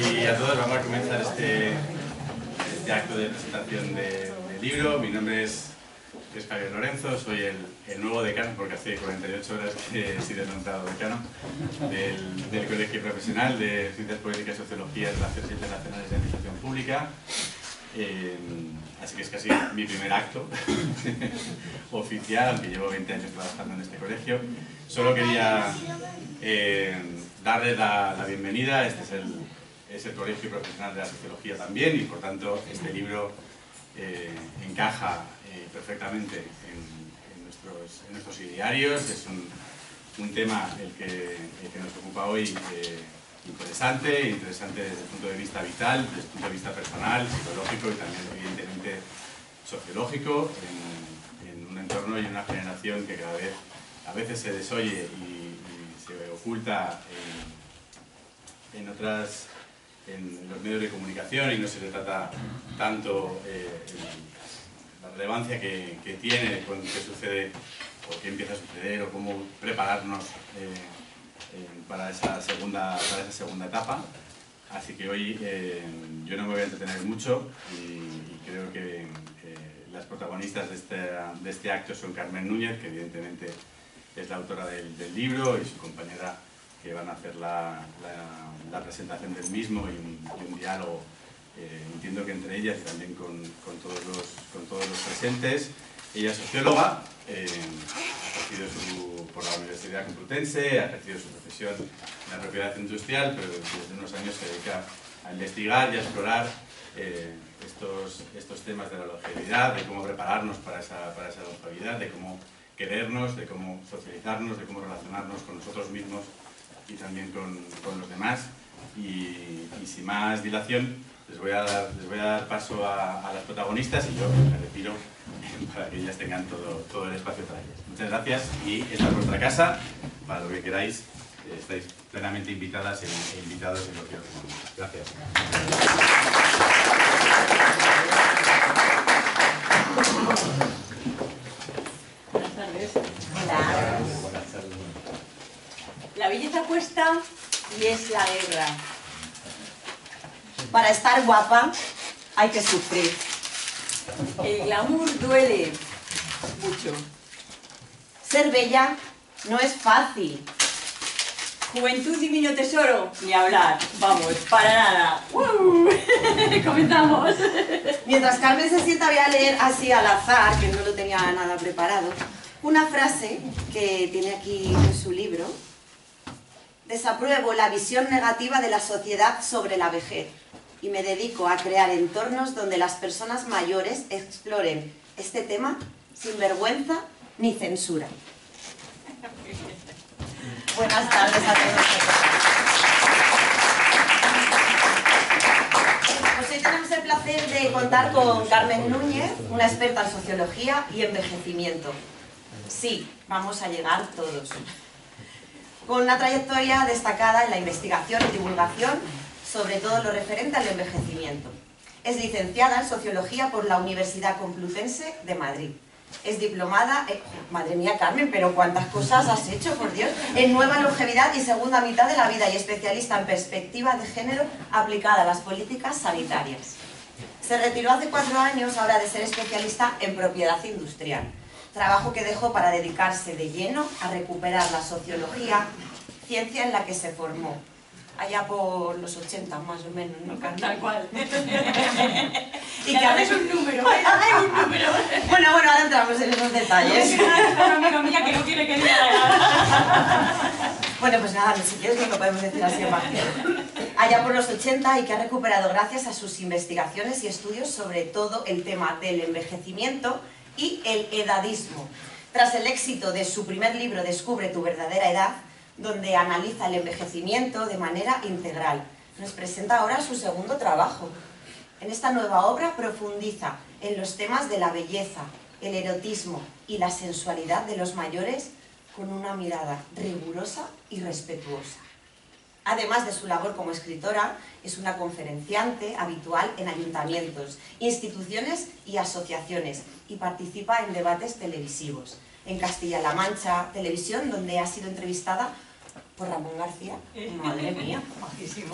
y a todos, vamos a comenzar este acto de presentación del libro. Mi nombre es Javier Lorenzo, soy el nuevo decano, porque hace 48 horas que he sido nombrado decano del Colegio Profesional de Ciencias Políticas y Sociología y Relaciones Internacionales de Administración Pública. Así que es casi mi primer acto oficial, aunque llevo 20 años trabajando en este colegio. Solo quería darles la bienvenida. Este es el Colegio Profesional de la Sociología también, y por tanto este libro encaja perfectamente en nuestros idearios. Es un tema el que nos ocupa hoy interesante desde el punto de vista vital, desde el punto de vista personal, psicológico y también evidentemente sociológico, en un entorno y una generación que cada vez a veces se desoye y se oculta en los medios de comunicación, y no se le trata tanto la relevancia que tiene con qué sucede o qué empieza a suceder o cómo prepararnos para esa segunda etapa. Así que hoy yo no me voy a entretener mucho y creo que las protagonistas de este acto son Carmen Núñez, que evidentemente es la autora del libro, y su compañera, que van a hacer la presentación del mismo y un diálogo, entiendo que entre ellas y también con todos los presentes. Ella es socióloga, ha ejercido por la Universidad Complutense, ha ejercido su profesión en la propiedad industrial, pero desde unos años se dedica a investigar y a explorar estos temas de la longevidad, de cómo prepararnos para esa longevidad, de cómo querernos, de cómo socializarnos, de cómo relacionarnos con nosotros mismos y también con los demás. Y sin más dilación, les voy a dar paso a las protagonistas, y yo me retiro para que ellas tengan todo el espacio para ellas. Muchas gracias, y esta es vuestra casa. Para lo que queráis, estáis plenamente invitadas e invitados en lo que os recomiendo. Gracias. Buenas tardes. Hola. Buenas tardes. La belleza cuesta y es la guerra. Para estar guapa hay que sufrir. El glamour duele mucho. Ser bella no es fácil. Juventud, divino tesoro, ni hablar. Vamos, para nada. Comenzamos. Mientras Carmen se sienta, voy a leer así al azar, que no lo tenía nada preparado, una frase que tiene aquí en su libro. Desapruebo la visión negativa de la sociedad sobre la vejez y me dedico a crear entornos donde las personas mayores exploren este tema sin vergüenza ni censura. Buenas tardes a todos. Pues hoy tenemos el placer de contar con Carmen Núñez, una experta en sociología y envejecimiento. Sí, vamos a llegar todos. Con una trayectoria destacada en la investigación y divulgación, sobre todo lo referente al envejecimiento. Es licenciada en Sociología por la Universidad Complutense de Madrid. Es diplomada, madre mía Carmen, pero cuántas cosas has hecho, por Dios, en nueva longevidad y segunda mitad de la vida, y especialista en perspectiva de género aplicada a las políticas sanitarias. Se retiró hace 4 años, ahora, de ser especialista en propiedad industrial. Trabajo que dejó para dedicarse de lleno a recuperar la sociología, ciencia en la que se formó. Allá por los 80, más o menos, ¿no? Tal cual. Y que haces un número, un número. Bueno, ahora entramos en esos detalles. Una amiga mía que no quiere que diga. Bueno, pues nada, si quieres no lo podemos decir así en vacío. Allá por los 80, y que ha recuperado gracias a sus investigaciones y estudios sobre todo el tema del envejecimiento y el edadismo. Tras el éxito de su primer libro, Descubre tu verdadera edad, donde analiza el envejecimiento de manera integral, nos presenta ahora su segundo trabajo. En esta nueva obra profundiza en los temas de la belleza, el erotismo y la sensualidad de los mayores con una mirada rigurosa y respetuosa. Además de su labor como escritora, es una conferenciante habitual en ayuntamientos, instituciones y asociaciones, y participa en debates televisivos. En Castilla-La Mancha Televisión, donde ha sido entrevistada por Ramón García. Madre mía, majísimo.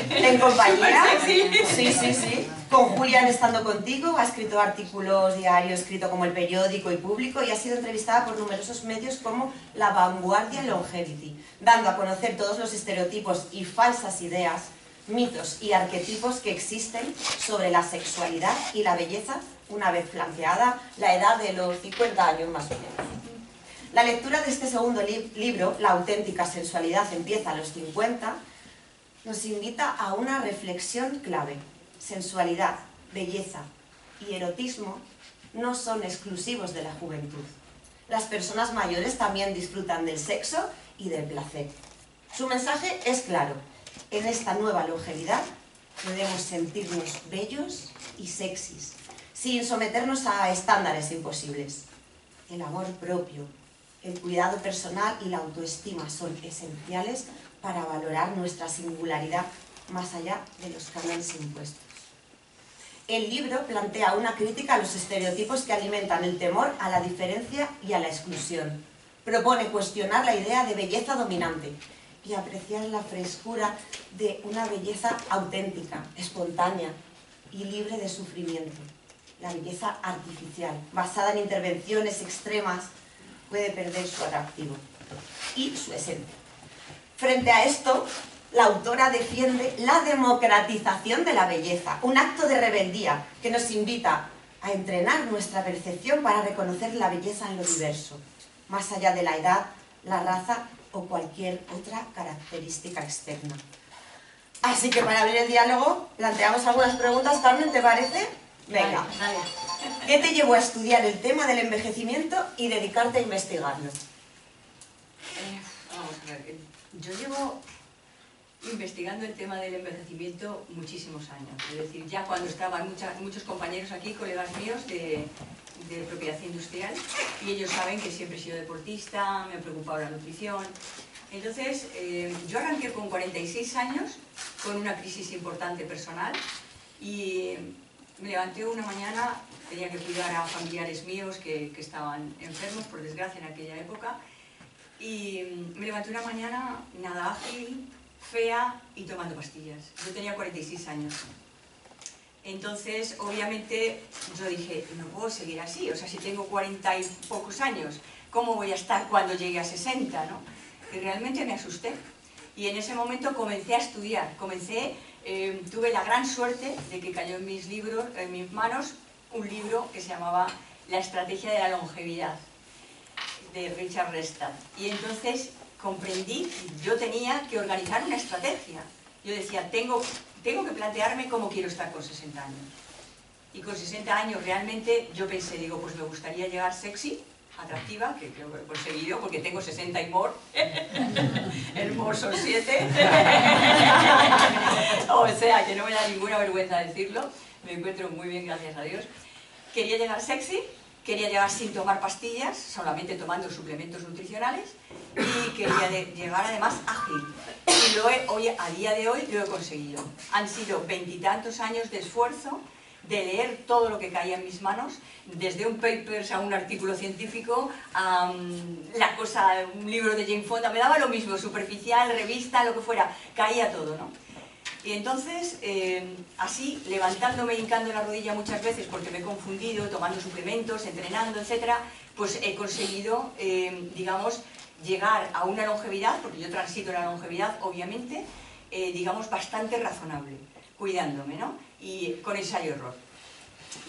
En compañía, sí. Con Julián estando contigo, ha escrito artículos diarios, escrito como El Periódico y Público, y ha sido entrevistada por numerosos medios como La Vanguardia Longevity, dando a conocer todos los estereotipos y falsas ideas, mitos y arquetipos que existen sobre la sexualidad y la belleza una vez flanqueada la edad de los 50 años más o menos. La lectura de este segundo libro, La auténtica sensualidad empieza a los 50, nos invita a una reflexión clave. Sensualidad, belleza y erotismo no son exclusivos de la juventud. Las personas mayores también disfrutan del sexo y del placer. Su mensaje es claro. En esta nueva longevidad podemos sentirnos bellos y sexys, sin someternos a estándares imposibles. El amor propio, el cuidado personal y la autoestima son esenciales para valorar nuestra singularidad más allá de los cánones impuestos. El libro plantea una crítica a los estereotipos que alimentan el temor a la diferencia y a la exclusión. Propone cuestionar la idea de belleza dominante y apreciar la frescura de una belleza auténtica, espontánea y libre de sufrimiento. La belleza artificial, basada en intervenciones extremas, puede perder su atractivo y su esencia. Frente a esto, la autora defiende la democratización de la belleza, un acto de rebeldía que nos invita a entrenar nuestra percepción para reconocer la belleza en lo diverso, más allá de la edad, la raza o cualquier otra característica externa. Así que para abrir el diálogo, planteamos algunas preguntas. Carmen, ¿te parece? Venga. Vale. ¿Qué te llevó a estudiar el tema del envejecimiento y dedicarte a investigarlo? Vamos a ver, yo llevo investigando el tema del envejecimiento muchísimos años. Es decir, ya cuando estaban muchos compañeros aquí, colegas míos de propiedad industrial, y ellos saben que siempre he sido deportista, me ha preocupado la nutrición. Entonces, yo arranqué con 46 años, con una crisis importante personal, y me levanté una mañana, tenía que cuidar a familiares míos que estaban enfermos, por desgracia, en aquella época, y me levanté una mañana nada ágil, fea y tomando pastillas. Yo tenía 46 años. Entonces, obviamente, yo dije, no puedo seguir así, o sea, si tengo 40 y pocos años, ¿cómo voy a estar cuando llegue a 60, no? Y realmente me asusté. Y en ese momento comencé a estudiar, tuve la gran suerte de que cayó en mis manos, un libro que se llamaba La estrategia de la longevidad, de Richard Restad. Y entonces comprendí que yo tenía que organizar una estrategia. Yo decía, tengo que plantearme cómo quiero estar con 60 años. Y con 60 años realmente yo pensé, digo, pues me gustaría llegar sexy, atractiva, que creo que he conseguido, porque tengo 60 y more. El more son 7. O sea, que no me da ninguna vergüenza decirlo. Me encuentro muy bien, gracias a Dios. Quería llegar sexy, quería llegar sin tomar pastillas, solamente tomando suplementos nutricionales, y quería llegar además ágil. Y a día de hoy lo he conseguido. Han sido 20 y tantos años de esfuerzo, de leer todo lo que caía en mis manos, desde un paper a un artículo científico, a un libro de Jane Fonda, me daba lo mismo, superficial, revista, lo que fuera, caía todo, ¿no? Y entonces, así, levantándome y hincando la rodilla muchas veces, porque me he confundido, tomando suplementos, entrenando, etc., pues he conseguido, digamos, llegar a una longevidad, porque yo transito la longevidad, obviamente, digamos, bastante razonable, cuidándome, ¿no? Y con ensayo-error.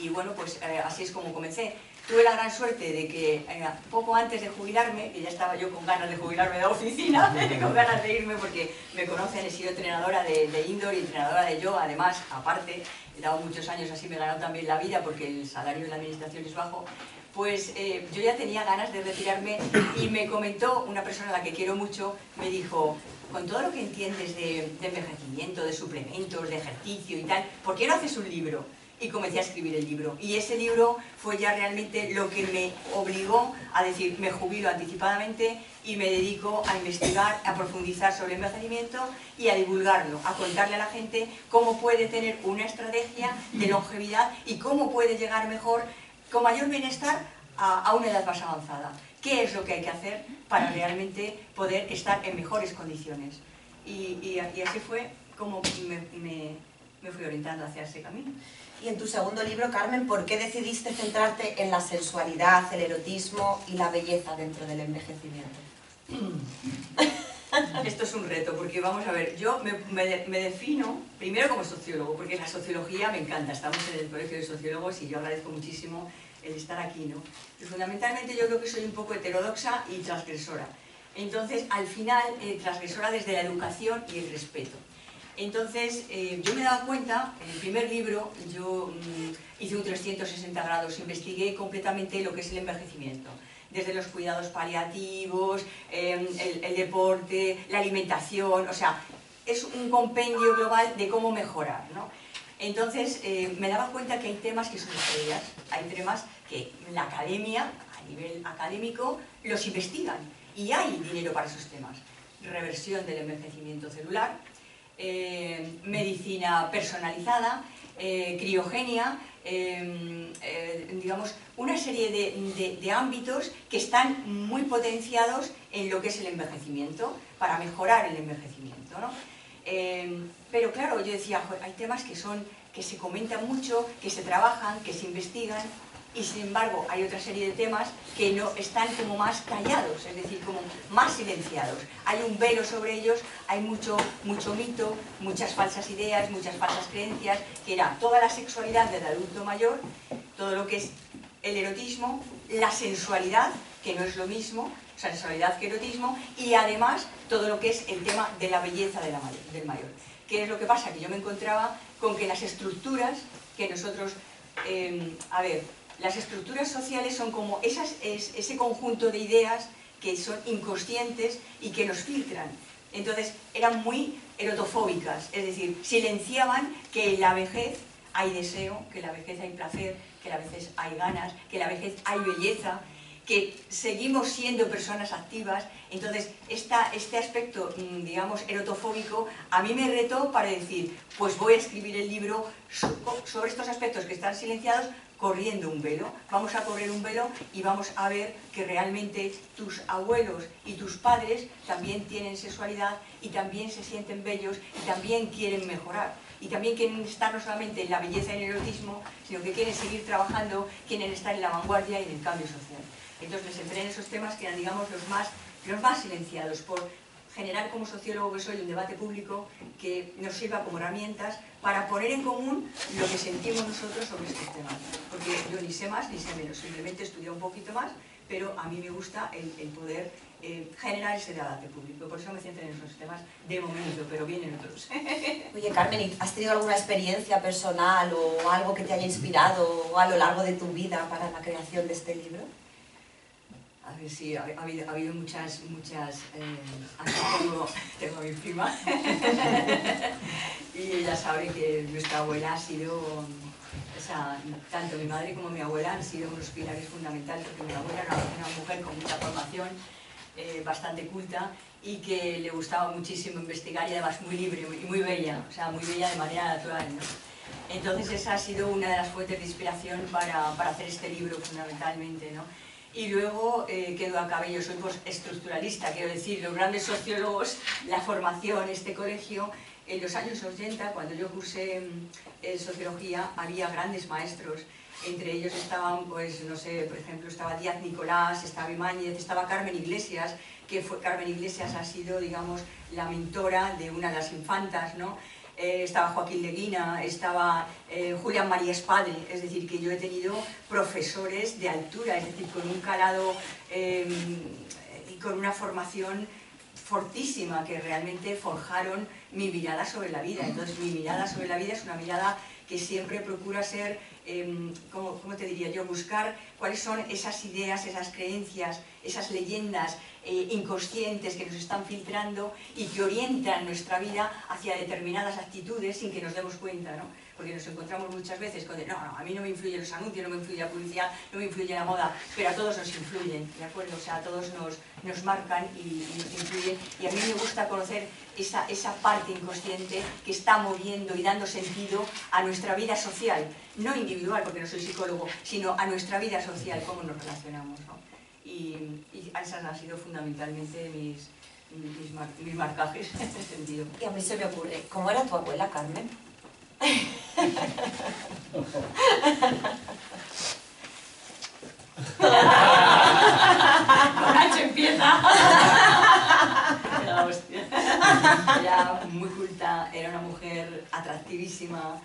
Y bueno, pues así es como comencé. Tuve la gran suerte de que poco antes de jubilarme, que ya estaba yo con ganas de jubilarme de la oficina, con ganas de irme porque me conocen, he sido entrenadora de indoor y entrenadora de yoga, además, aparte, he dado muchos años, así me he ganado también la vida porque el salario de la administración es bajo. Pues yo ya tenía ganas de retirarme y me comentó una persona a la que quiero mucho, me dijo, con todo lo que entiendes de envejecimiento, de suplementos, de ejercicio y tal, ¿por qué no haces un libro? Y comencé a escribir el libro. Y ese libro fue ya realmente lo que me obligó a decir, me jubilo anticipadamente y me dedico a investigar, a profundizar sobre el envejecimiento y a divulgarlo, a contarle a la gente cómo puede tener una estrategia de longevidad y cómo puede llegar mejor, con mayor bienestar, a una edad más avanzada. ¿Qué es lo que hay que hacer para realmente poder estar en mejores condiciones? Y así fue como me fui orientando hacia ese camino. Y en tu segundo libro, Carmen, ¿por qué decidiste centrarte en la sensualidad, el erotismo y la belleza dentro del envejecimiento? Esto es un reto, porque vamos a ver, yo me defino primero como sociólogo, porque la sociología me encanta, estamos en el colegio de sociólogos y yo agradezco muchísimo el estar aquí, ¿no? Y fundamentalmente yo creo que soy un poco heterodoxa y transgresora. Entonces, al final, transgresora desde la educación y el respeto. Entonces, yo me daba cuenta, en el primer libro, yo hice un 360 grados, investigué completamente lo que es el envejecimiento. Desde los cuidados paliativos, el deporte, la alimentación, o sea, es un compendio global de cómo mejorar, ¿no? Entonces, me daba cuenta que hay temas que son estrellas, hay temas que la academia, a nivel académico, los investigan, y hay dinero para esos temas. Reversión del envejecimiento celular, medicina personalizada, criogenia, digamos, una serie de ámbitos que están muy potenciados en lo que es el envejecimiento, para mejorar el envejecimiento, ¿no? Pero claro, yo decía, hay temas que se comentan mucho, que se trabajan, que se investigan, y sin embargo hay otra serie de temas que no están como más callados, es decir, como más silenciados. Hay un velo sobre ellos, hay mucho mito, muchas falsas ideas, muchas falsas creencias, que era toda la sexualidad del adulto mayor, todo lo que es el erotismo, la sensualidad, que no es lo mismo, sensualidad que erotismo, y además todo lo que es el tema de la belleza del mayor. ¿Qué es lo que pasa? Que yo me encontraba con que las estructuras que nosotros, las estructuras sociales son como ese conjunto de ideas que son inconscientes y que nos filtran. Entonces eran muy erotofóbicas, es decir, silenciaban que en la vejez hay deseo, que en la vejez hay placer, que en la vejez hay ganas, que en la vejez hay belleza, que seguimos siendo personas activas. Entonces este aspecto, digamos, erotofóbico a mí me retó para decir, pues voy a escribir el libro sobre estos aspectos que están silenciados, corriendo un velo. Vamos a correr un velo y vamos a ver que realmente tus abuelos y tus padres también tienen sexualidad y también se sienten bellos y también quieren mejorar. Y también quieren estar no solamente en la belleza y en el erotismo, sino que quieren seguir trabajando, quieren estar en la vanguardia y en el cambio social. Entonces me centré en esos temas que eran, digamos, los más silenciados, por generar como sociólogo que soy un debate público que nos sirva como herramientas para poner en común lo que sentimos nosotros sobre estos temas. Porque yo ni sé más ni sé menos, simplemente he estudiado un poquito más, pero a mí me gusta el poder generar ese debate público. Por eso me centré en esos temas de momento, pero vienen otros. Oye, Carmen, ¿has tenido alguna experiencia personal o algo que te haya inspirado a lo largo de tu vida para la creación de este libro? A ver, sí, ha habido muchas tengo a mi prima y ella sabe que nuestra abuela ha sido, o sea, tanto mi madre como mi abuela han sido unos pilares fundamentales, porque mi abuela era una mujer con mucha formación, bastante culta, y que le gustaba muchísimo investigar y además muy libre y muy bella, o sea, muy bella de manera natural, ¿no? Entonces esa ha sido una de las fuentes de inspiración para hacer este libro fundamentalmente, ¿no? Y luego quedo a cabello, soy postestructuralista, quiero decir, los grandes sociólogos, la formación, este colegio, en los años 80, cuando yo cursé sociología, había grandes maestros, entre ellos estaban, pues, no sé, por ejemplo, estaba Díaz Nicolás, estaba Ibáñez, estaba Carmen Iglesias, Carmen Iglesias ha sido, digamos, la mentora de una de las infantas, ¿no? Estaba Joaquín Leguina, estaba Julián María Espadre, es decir, que yo he tenido profesores de altura, es decir, con un calado y con una formación fortísima que realmente forjaron mi mirada sobre la vida. Entonces mi mirada sobre la vida es una mirada que siempre procura ser, ¿cómo te diría yo?, buscar cuáles son esas ideas, esas creencias, esas leyendas inconscientes que nos están filtrando y que orientan nuestra vida hacia determinadas actitudes sin que nos demos cuenta, ¿no? Porque nos encontramos muchas veces con no, a mí no me influyen los anuncios, no me influye la publicidad, no me influye la moda, pero a todos nos influyen, ¿de acuerdo? O sea, a todos nos marcan y nos influyen, y a mí me gusta conocer esa parte inconsciente que está moviendo y dando sentido a nuestra vida social, no individual, porque no soy psicólogo, sino a nuestra vida social, cómo nos relacionamos, ¿no? Y esas han sido fundamentalmente mis marcajes en ese sentido. Y a mí se me ocurre, ¿cómo era tu abuela, Carmen? Nacho empieza. La hostia. Era muy culta, era una mujer atractivísima,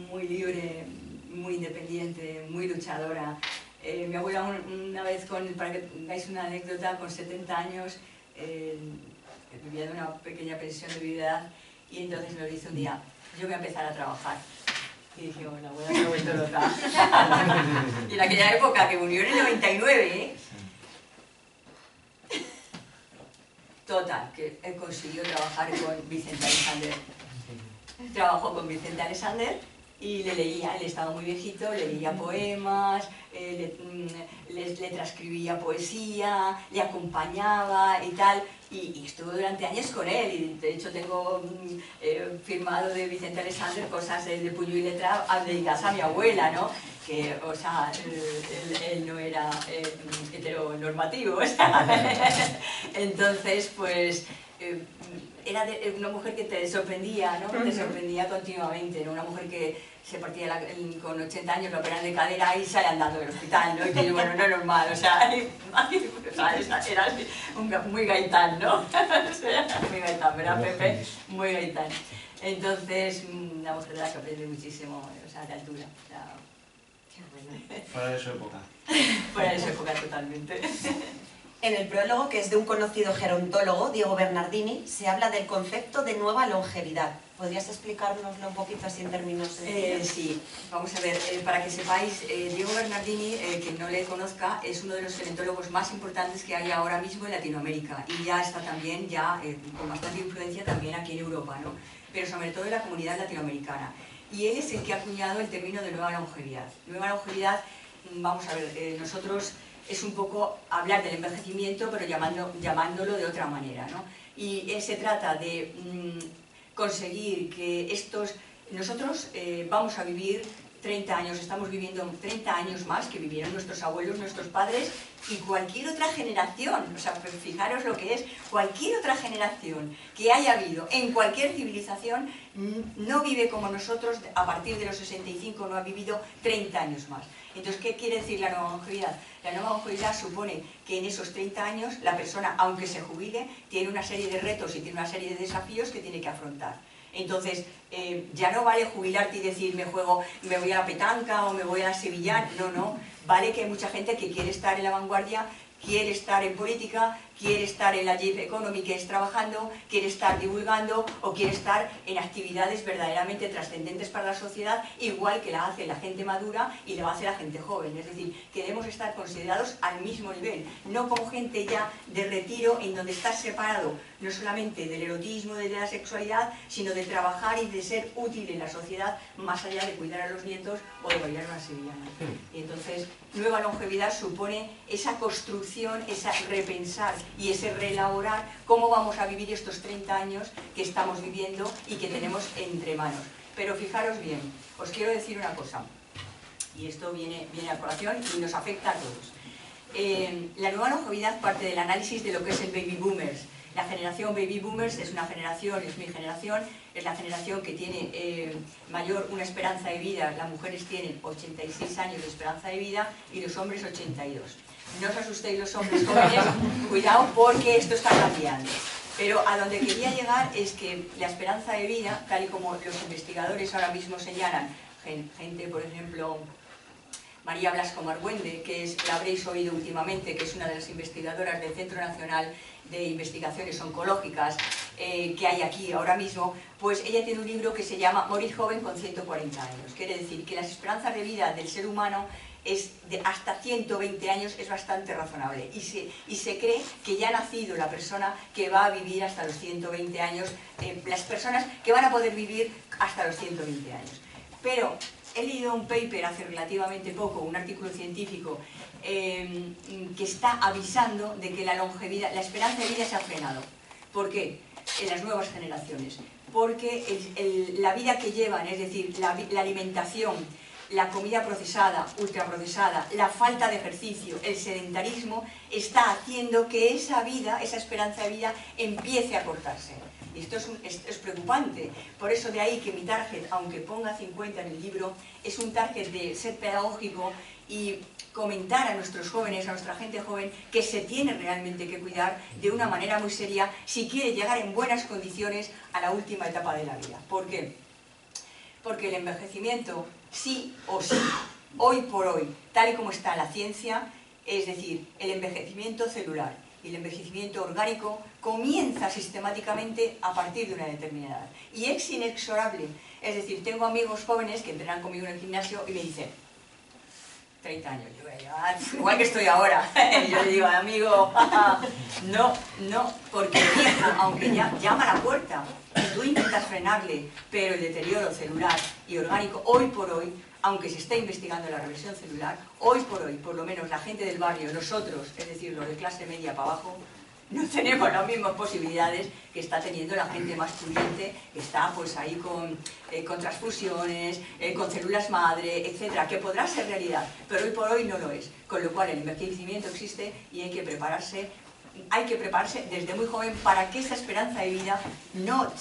muy libre, muy independiente, muy luchadora. Mi abuela una vez, para que tengáis una anécdota, con 70 años, vivía de una pequeña pensión de viudedad y entonces nos dice un día, yo voy a empezar a trabajar. Y dije, bueno, la abuela se ha vuelto loca. Y en aquella época, que murió en el 99, ¿eh? Total, que él consiguió trabajar con Vicente Alexander. Trabajó con Vicente Alexander y le leía, él estaba muy viejito, le leía poemas, le transcribía poesía, le acompañaba y tal, y estuvo durante años con él, y de hecho tengo firmado de Vicente Alexander cosas de puño y letra dedicadas a mi abuela, ¿no? Que, o sea, él no era heteronormativo, o sea, entonces, pues, era una mujer que te sorprendía, ¿no? Te sorprendía continuamente, ¿no? Una mujer que se partía con 80 años, lo operan de cadera y sale andando del hospital, ¿no? Y que, bueno, no es normal, o sea, era muy gaitán, ¿no? O sea, muy gaitán, ¿verdad, Pepe? Muy gaitán. Entonces, una mujer de la que aprende muchísimo, o sea, de altura. O sea, fuera de su época. Fuera de su época, totalmente. En el prólogo, que es de un conocido gerontólogo, Diego Bernardini, se habla del concepto de nueva longevidad. ¿Podrías explicárnoslo un poquito así en términos sencillos? Sí, vamos a ver, para que sepáis, Diego Bernardini, quien no le conozca, es uno de los gerontólogos más importantes que hay ahora mismo en Latinoamérica y ya está también, con bastante influencia también aquí en Europa, ¿no? Pero sobre todo en la comunidad latinoamericana. Y él es el que ha acuñado el término de nueva longevidad. Nueva longevidad, vamos a ver, nosotros es un poco hablar del envejecimiento, pero llamándolo de otra manera, ¿no? Y se trata de conseguir que nosotros vamos a vivir 30 años, estamos viviendo 30 años más que vivieron nuestros abuelos, nuestros padres y cualquier otra generación. O sea, fijaros lo que es, cualquier otra generación que haya habido en cualquier civilización no vive como nosotros, a partir de los 65 no ha vivido 30 años más. Entonces, ¿qué quiere decir la nueva longevidad? La nueva longevidad supone que en esos 30 años la persona, aunque se jubile, tiene una serie de retos y tiene una serie de desafíos que tiene que afrontar. Entonces, ya no vale jubilarte y decir me voy a la petanca o me voy a la sevillana. No, no. Vale que hay mucha gente que quiere estar en la vanguardia, quiere estar en política, quiere estar en la gig economy, que es trabajando, quiere estar divulgando o quiere estar en actividades verdaderamente trascendentes para la sociedad, igual que la hace la gente madura y lo hace la gente joven. Es decir, que debemos estar considerados al mismo nivel, no como gente ya de retiro en donde estás separado no solamente del erotismo, de la sexualidad, sino de trabajar y de ser útil en la sociedad más allá de cuidar a los nietos o de bailar una sevillana. Y entonces, nueva longevidad supone esa construcción, esa repensar y ese reelaborar cómo vamos a vivir estos 30 años que estamos viviendo y que tenemos entre manos. Pero fijaros bien, os quiero decir una cosa, y esto viene a colación y nos afecta a todos. La nueva longevidad parte del análisis de lo que es el baby boomers. La generación baby boomers es una generación, es mi generación, es la generación que tiene una esperanza de vida. Las mujeres tienen 86 años de esperanza de vida y los hombres 82. No os asustéis los hombres jóvenes, cuidado porque esto está cambiando. Pero a donde quería llegar es que la esperanza de vida, tal y como los investigadores ahora mismo señalan, gente, por ejemplo, María Blasco Margüende, que la habréis oído últimamente, que es una de las investigadoras del Centro Nacional de Investigaciones Oncológicas que hay aquí ahora mismo, pues ella tiene un libro que se llama Morir joven con 140 años. Quiere decir que las esperanzas de vida del ser humano es de hasta 120 años, es bastante razonable. Y se cree que ya ha nacido la persona que va a vivir hasta los 120 años, las personas que van a poder vivir hasta los 120 años. Pero he leído un paper hace relativamente poco, un artículo científico, que está avisando de que la longevidad, la esperanza de vida se ha frenado. ¿Por qué? En las nuevas generaciones. Porque la vida que llevan, es decir, la alimentación, la comida procesada, ultraprocesada, la falta de ejercicio, el sedentarismo, está haciendo que esa vida, esa esperanza de vida, empiece a cortarse. Y esto es preocupante. Por eso de ahí que mi target, aunque ponga 50 en el libro, es un target de ser pedagógico y comentar a nuestros jóvenes, a nuestra gente joven, que se tiene realmente que cuidar de una manera muy seria si quiere llegar en buenas condiciones a la última etapa de la vida. ¿Por qué? Porque el envejecimiento, sí o sí, hoy por hoy, tal y como está la ciencia, es decir, el envejecimiento celular y el envejecimiento orgánico comienza sistemáticamente a partir de una determinada edad. Y es inexorable. Es decir, tengo amigos jóvenes que entrenan conmigo en el gimnasio y me dicen, 30 años, yo voy a llevar, igual que estoy ahora. Yo le digo, amigo, no, porque el viejo, aunque ya llama a la puerta, y tú intentas frenarle, pero el deterioro celular y orgánico, hoy por hoy, aunque se está investigando la reversión celular, hoy, por lo menos la gente del barrio, nosotros, es decir, los de clase media para abajo, no tenemos las mismas posibilidades que está teniendo la gente más pudiente, que está pues ahí con transfusiones, con células madre, etcétera, que podrá ser realidad, pero hoy por hoy no lo es. Con lo cual el envejecimiento existe y hay que prepararse desde muy joven para que esa esperanza de vida no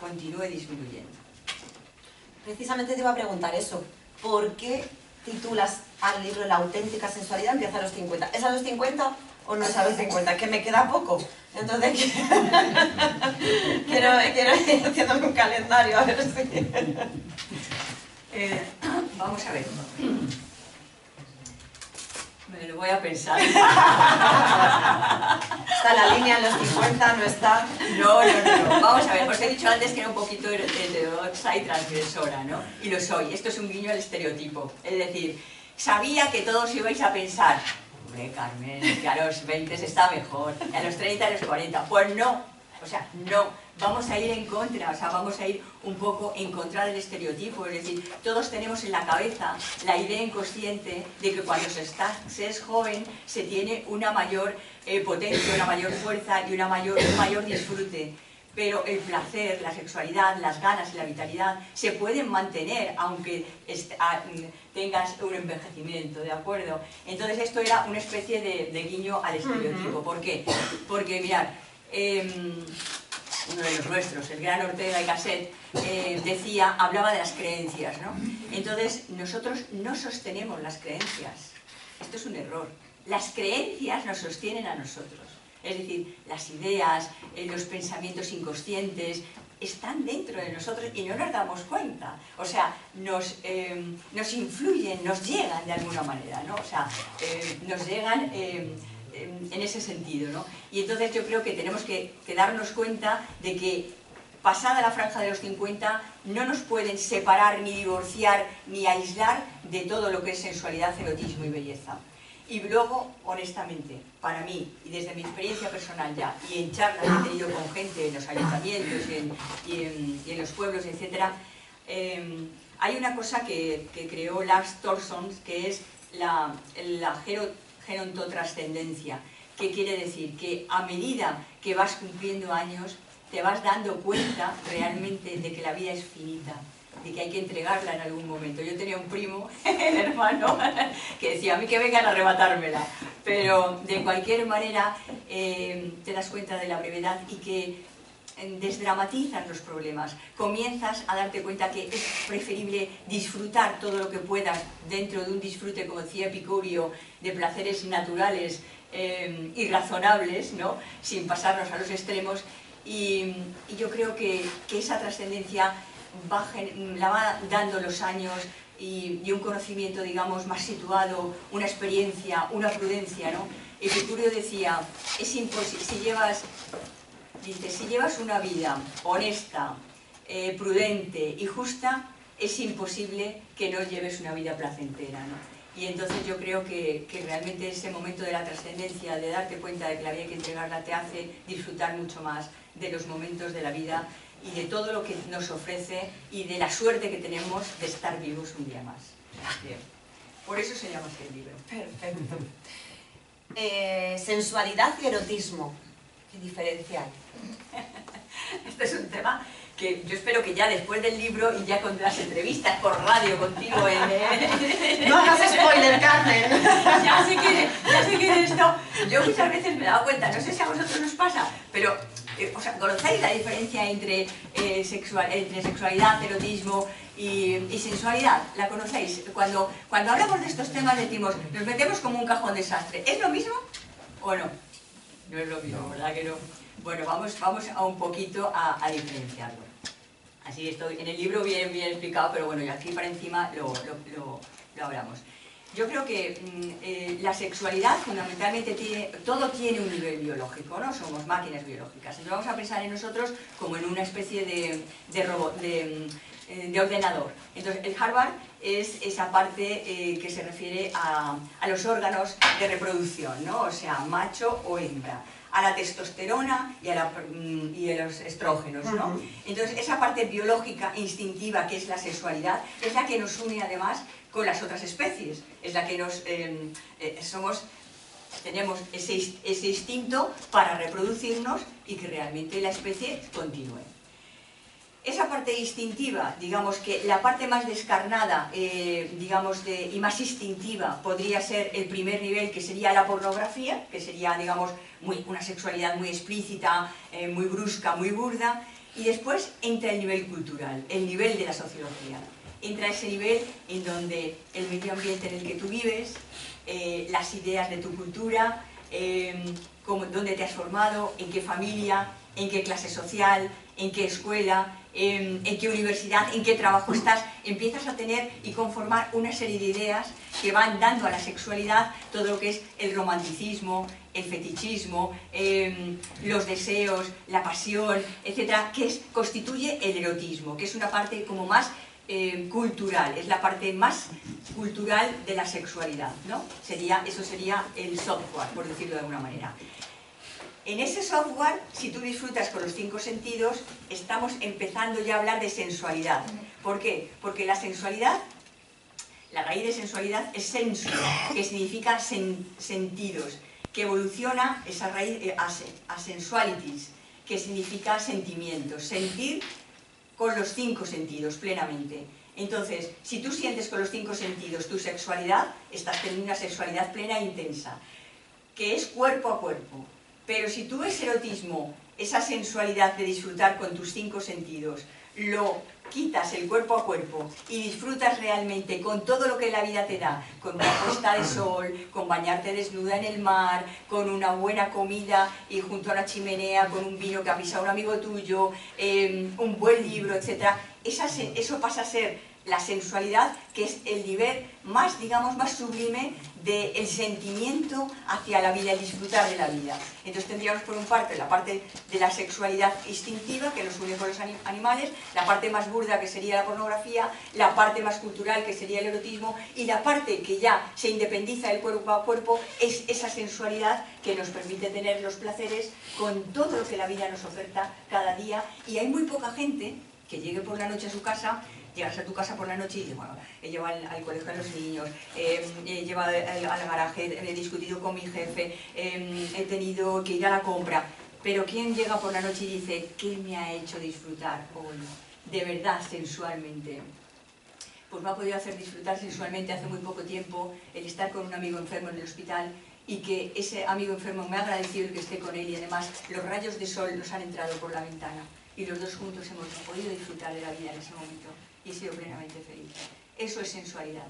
continúe disminuyendo. Precisamente te iba a preguntar eso. ¿Por qué titulas al libro La auténtica sensualidad empieza a los 50? ¿Es a los 50 o no es a los 50? Que me queda poco. Entonces quiero ir haciéndome un calendario a ver si... Vamos a ver. Me lo voy a pensar. ¿Está la línea en los 50? ¿No está? No. Vamos a ver, os he dicho antes que era un poquito heterodoxa y transgresora, ¿no? Y lo soy. Esto es un guiño al estereotipo. Es decir, sabía que todos ibais a pensar, hombre, Carmen, que a los 20 se está mejor, y a los 30, a los 40. Pues no. O sea, no. Vamos a ir en contra, o sea, vamos a ir un poco en contra del estereotipo. Es decir, todos tenemos en la cabeza la idea inconsciente de que cuando se es joven se tiene una mayor potencia, una mayor fuerza y un mayor disfrute. Pero el placer, la sexualidad, las ganas y la vitalidad se pueden mantener aunque tengas un envejecimiento, ¿de acuerdo? Entonces esto era una especie de guiño al estereotipo. ¿Por qué? Porque, mirad, uno de los nuestros, el gran Ortega y Gasset, hablaba de las creencias, ¿no? Entonces, nosotros no sostenemos las creencias. Esto es un error. Las creencias nos sostienen a nosotros. Es decir, las ideas, los pensamientos inconscientes, están dentro de nosotros y no nos damos cuenta. O sea, nos influyen, nos llegan de alguna manera, ¿no? O sea, nos llegan... en ese sentido, ¿no? Y entonces yo creo que tenemos que darnos cuenta de que pasada la franja de los 50 no nos pueden separar, ni divorciar, ni aislar de todo lo que es sensualidad, erotismo y belleza. Y luego, honestamente, para mí, y desde mi experiencia personal ya, y en charlas que he tenido con gente en los ayuntamientos y en los pueblos, etc., hay una cosa que creó Lars Thorson, que es la gerontotrascendencia, que quiere decir que a medida que vas cumpliendo años te vas dando cuenta realmente de que la vida es finita, de que hay que entregarla en algún momento. Yo tenía un primo, el hermano, que decía a mí que vengan a arrebatármela, pero de cualquier manera te das cuenta de la brevedad y que desdramatizas los problemas, comienzas a darte cuenta que es preferible disfrutar todo lo que puedas dentro de un disfrute, como decía Epicurio, de placeres naturales y razonables, ¿no? Sin pasarnos a los extremos, y yo creo que esa trascendencia la va dando los años y un conocimiento, digamos, más situado, una experiencia, una prudencia, ¿no? Epicurio decía, es imposible, si llevas una vida honesta, prudente y justa, es imposible que no lleves una vida placentera, ¿no? Y entonces yo creo que realmente ese momento de la trascendencia, de darte cuenta de que la vida hay que entregarla, te hace disfrutar mucho más de los momentos de la vida y de todo lo que nos ofrece y de la suerte que tenemos de estar vivos un día más. Bien. Por eso se llama así el libro. Perfecto. Sensualidad y erotismo. ¿Qué diferencia hay? Este es un tema que yo espero que ya después del libro y ya con las entrevistas por radio contigo No hagas spoiler, Carmen. ya sé que de esto yo muchas veces me he dado cuenta, no sé si a vosotros os pasa, pero o sea, ¿conocéis la diferencia entre sexualidad, erotismo y sensualidad? ¿La conocéis? Cuando hablamos de estos temas decimos, nos metemos como un cajón desastre. ¿Es lo mismo o no? No es lo mismo, ¿verdad que no? Bueno, vamos a un poquito a diferenciarlo. Así estoy en el libro bien explicado, pero bueno, y aquí para encima lo hablamos. Yo creo que la sexualidad fundamentalmente todo tiene un nivel biológico, ¿no? Somos máquinas biológicas. Entonces vamos a pensar en nosotros como en una especie de robot, de ordenador. Entonces el Harvard es esa parte que se refiere a los órganos de reproducción, ¿no? O sea, macho o hembra, a la testosterona y a los estrógenos, ¿no? Entonces esa parte biológica, instintiva, que es la sexualidad, es la que nos une además con las otras especies, es la que tenemos ese instinto para reproducirnos y que realmente la especie continúe. Esa parte instintiva, digamos que la parte más descarnada, y más instintiva podría ser el primer nivel, que sería la pornografía, que sería, digamos, una sexualidad muy explícita, muy brusca, muy burda, y después entra el nivel cultural, el nivel de la sociología. Entra ese nivel en donde el medio ambiente en el que tú vives, las ideas de tu cultura, dónde te has formado, en qué familia, en qué clase social, en qué escuela, en qué universidad, en qué trabajo estás, empiezas a tener y conformar una serie de ideas que van dando a la sexualidad todo lo que es el romanticismo, el fetichismo, los deseos, la pasión, etcétera, que constituye el erotismo, que es una parte como más cultural, es la parte más cultural de la sexualidad, ¿no? Eso sería el software, por decirlo de alguna manera. En ese software, si tú disfrutas con los 5 sentidos, estamos empezando ya a hablar de sensualidad. ¿Por qué? Porque la sensualidad, la raíz de sensualidad es sensu, que significa sentidos, que evoluciona esa raíz a sensualities, que significa sentimientos, sentir con los 5 sentidos plenamente. Entonces, si tú sientes con los 5 sentidos tu sexualidad, estás teniendo una sexualidad plena e intensa, que es cuerpo a cuerpo. Pero si tú ese erotismo, esa sensualidad de disfrutar con tus 5 sentidos, lo quitas el cuerpo a cuerpo y disfrutas realmente con todo lo que la vida te da, con una puesta de sol, con bañarte desnuda en el mar, con una buena comida y junto a una chimenea, con un vino que ha pisado un amigo tuyo, un buen libro, etc. Eso pasa a ser la sensualidad, que es el nivel más, digamos, más sublime del sentimiento hacia la vida, el disfrutar de la vida. Entonces tendríamos por un parte la parte de la sexualidad instintiva, que nos une con los animales, la parte más burda, que sería la pornografía, la parte más cultural, que sería el erotismo, y la parte que ya se independiza del cuerpo a cuerpo es esa sensualidad que nos permite tener los placeres con todo lo que la vida nos oferta cada día. Y hay muy poca gente que llegue por la noche a su casa. Llegas a tu casa por la noche y dices, bueno, he llevado al colegio a los niños, he llevado al garaje, he discutido con mi jefe, he tenido que ir a la compra. Pero ¿quién llega por la noche y dice, ¿qué me ha hecho disfrutar hoy? De verdad, sensualmente. Pues me ha podido hacer disfrutar sensualmente hace muy poco tiempo el estar con un amigo enfermo en el hospital y que ese amigo enfermo me ha agradecido el que esté con él y además los rayos de sol nos han entrado por la ventana y los dos juntos hemos podido disfrutar de la vida en ese momento. Y he sido plenamente feliz. Eso es sensualidad.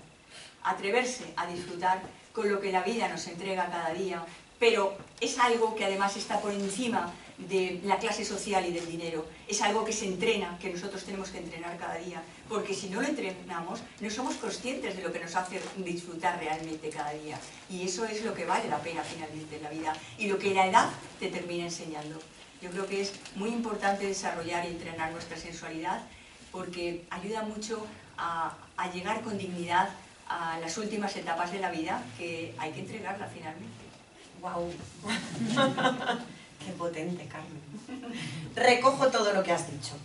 Atreverse a disfrutar con lo que la vida nos entrega cada día, pero es algo que además está por encima de la clase social y del dinero. Es algo que se entrena, que nosotros tenemos que entrenar cada día, porque si no lo entrenamos, no somos conscientes de lo que nos hace disfrutar realmente cada día. Y eso es lo que vale la pena finalmente en la vida, y lo que la edad te termina enseñando. Yo creo que es muy importante desarrollar y entrenar nuestra sensualidad, porque ayuda mucho a llegar con dignidad a las últimas etapas de la vida, que hay que entregarla finalmente. ¡Guau! ¡Qué potente, Carmen! Recojo todo lo que has dicho.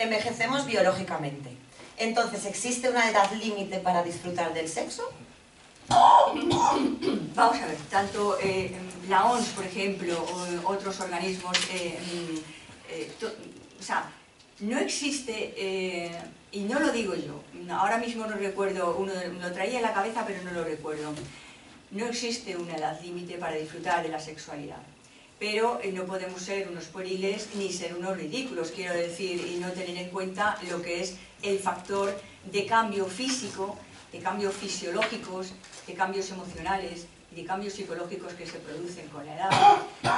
Envejecemos biológicamente. Entonces, ¿existe una edad límite para disfrutar del sexo? Vamos a ver, tanto la OMS, por ejemplo, o otros organismos, no existe, y no lo digo yo, ahora mismo no recuerdo, lo traía en la cabeza pero no lo recuerdo, no existe una edad límite para disfrutar de la sexualidad. Pero no podemos ser unos pueriles ni ser unos ridículos, quiero decir, y no tener en cuenta lo que es el factor de cambio físico, de cambios fisiológicos, de cambios emocionales y de cambios psicológicos que se producen con la edad.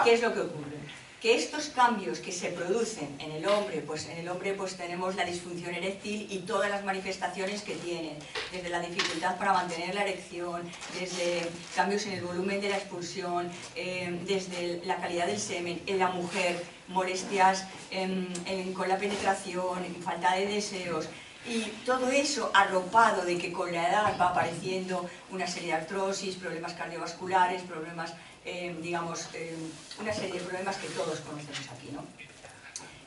¿Qué es lo que ocurre? Que estos cambios que se producen en el hombre pues tenemos la disfunción eréctil y todas las manifestaciones que tienen, desde la dificultad para mantener la erección, desde cambios en el volumen de la expulsión, desde la calidad del semen, en la mujer, molestias con la penetración, falta de deseos, y todo eso arropado de que con la edad va apareciendo una serie de artrosis, problemas cardiovasculares, problemas una serie de problemas que todos conocemos aquí, ¿no?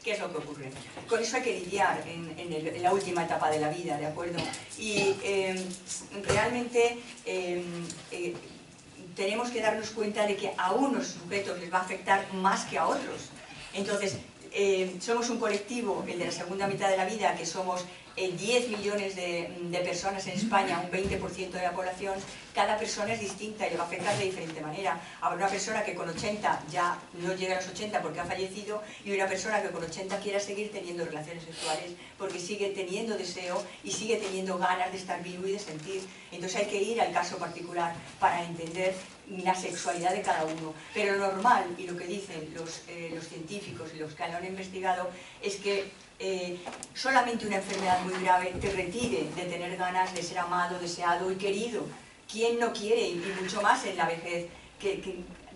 ¿Qué es lo que ocurre? Con eso hay que lidiar en la última etapa de la vida, ¿de acuerdo? Y realmente tenemos que darnos cuenta de que a unos sujetos les va a afectar más que a otros. Entonces, somos un colectivo, el de la segunda mitad de la vida, que somos 10 millones de personas en España, un 20% de la población. Cada persona es distinta y le va a afectar de diferente manera. Habrá una persona que con 80 ya no llega a los 80 porque ha fallecido, y una persona que con 80 quiera seguir teniendo relaciones sexuales porque sigue teniendo deseo y sigue teniendo ganas de estar vivo y de sentir. Entonces hay que ir al caso particular para entender la sexualidad de cada uno. Pero lo normal, y lo que dicen los científicos y los que lo han investigado, es que solamente una enfermedad muy grave te retire de tener ganas de ser amado, deseado y querido. ¿Quién no quiere? Y mucho más en la vejez, que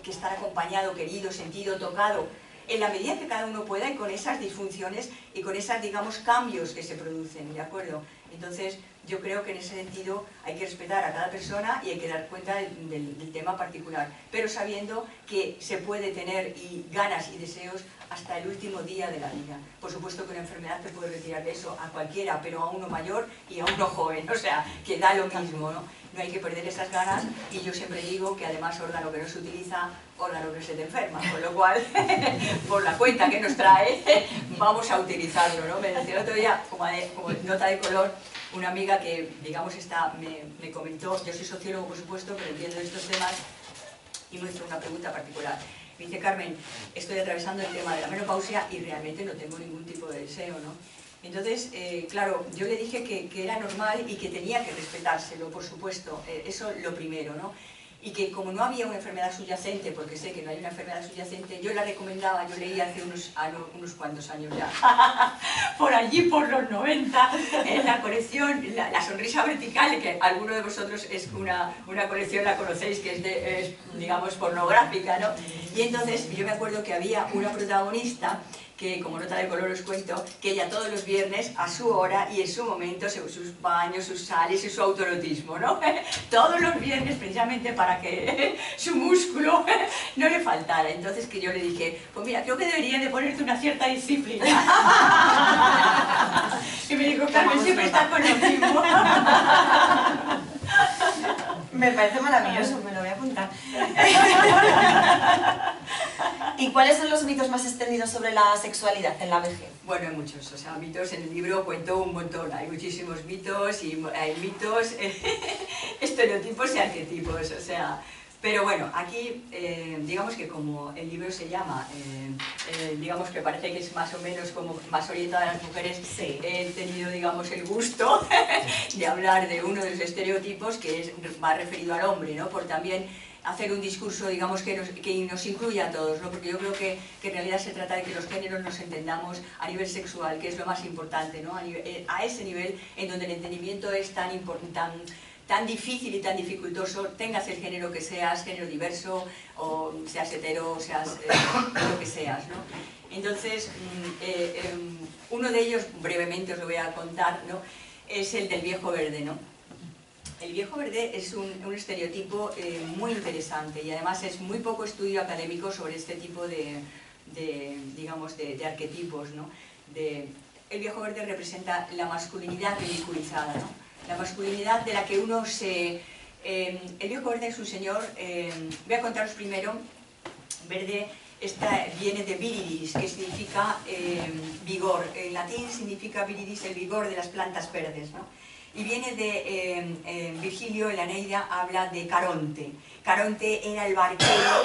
estar acompañado, querido, sentido, tocado, en la medida que cada uno pueda, y con esas disfunciones y con esos, digamos, cambios que se producen, ¿de acuerdo? Entonces, yo creo que en ese sentido hay que respetar a cada persona y hay que dar cuenta del tema particular, pero sabiendo que se puede tener ganas y deseos hasta el último día de la vida. Por supuesto que una enfermedad te puede retirar de eso a cualquiera, pero a uno mayor y a uno joven, o sea, que da lo mismo, ¿no? No hay que perder esas ganas, y yo siempre digo que además órgano que no se utiliza, órgano que se te enferma, con lo cual, por la cuenta que nos trae, vamos a utilizarlo, ¿no? Me decía el otro día, como nota de color, una amiga que, digamos, me comentó, yo soy sociólogo por supuesto, pero entiendo estos temas, y me hizo una pregunta particular. Me dice: Carmen, estoy atravesando el tema de la menopausia y realmente no tengo ningún tipo de deseo, ¿no? Entonces, claro, yo le dije que era normal y que tenía que respetárselo, por supuesto, eso lo primero, ¿no? Y que como no había una enfermedad subyacente, porque sé que no hay una enfermedad subyacente, yo la recomendaba, yo leí hace unos cuantos años ya, por allí por los 90, en la colección La Sonrisa Vertical, que alguno de vosotros es una colección, la conocéis, que es, digamos, pornográfica, ¿no? Y entonces yo me acuerdo que había una protagonista que, como nota de color os cuento, que ella todos los viernes, a su hora y en su momento, sus baños, sus sales y su autoerotismo, ¿no? Todos los viernes, precisamente para que su músculo no le faltara. Entonces, que yo le dije: pues mira, creo que debería de ponerte una cierta disciplina. Y me dijo: Carmen, siempre está con lo mismo. Me parece maravilloso, me lo voy a apuntar. ¿Y cuáles son los mitos más extendidos sobre la sexualidad en la vejez? Bueno, hay muchos, o sea, mitos en el libro cuento un montón, hay muchísimos mitos, y hay mitos, estereotipos y arquetipos, o sea... Pero bueno, aquí, digamos que como el libro se llama, digamos que parece que es más o menos como más orientado a las mujeres, sí. He tenido, digamos, el gusto de hablar de uno de los estereotipos que va referido al hombre, ¿no? Por también hacer un discurso, digamos, que nos incluya a todos, ¿no? Porque yo creo que en realidad se trata de que los géneros nos entendamos a nivel sexual, que es lo más importante, ¿no? A ese nivel en donde el entendimiento es tan difícil y tan dificultoso, tengas el género que seas, género diverso, o seas hetero, o seas lo que seas, ¿no? Entonces, uno de ellos, brevemente os lo voy a contar, ¿no? Es el del viejo verde, ¿no? El viejo verde es un estereotipo muy interesante, y además es muy poco estudio académico sobre este tipo digamos, de arquetipos, ¿no? El viejo verde representa la masculinidad ridiculizada, ¿no? La masculinidad de la que uno se... el viejo verde es un señor, voy a contaros primero, Verde Esta viene de viridis, que significa vigor. En latín significa viridis el vigor de las plantas verdes, ¿no? Y viene de Virgilio, en la Eneida, habla de Caronte. Caronte era el barquero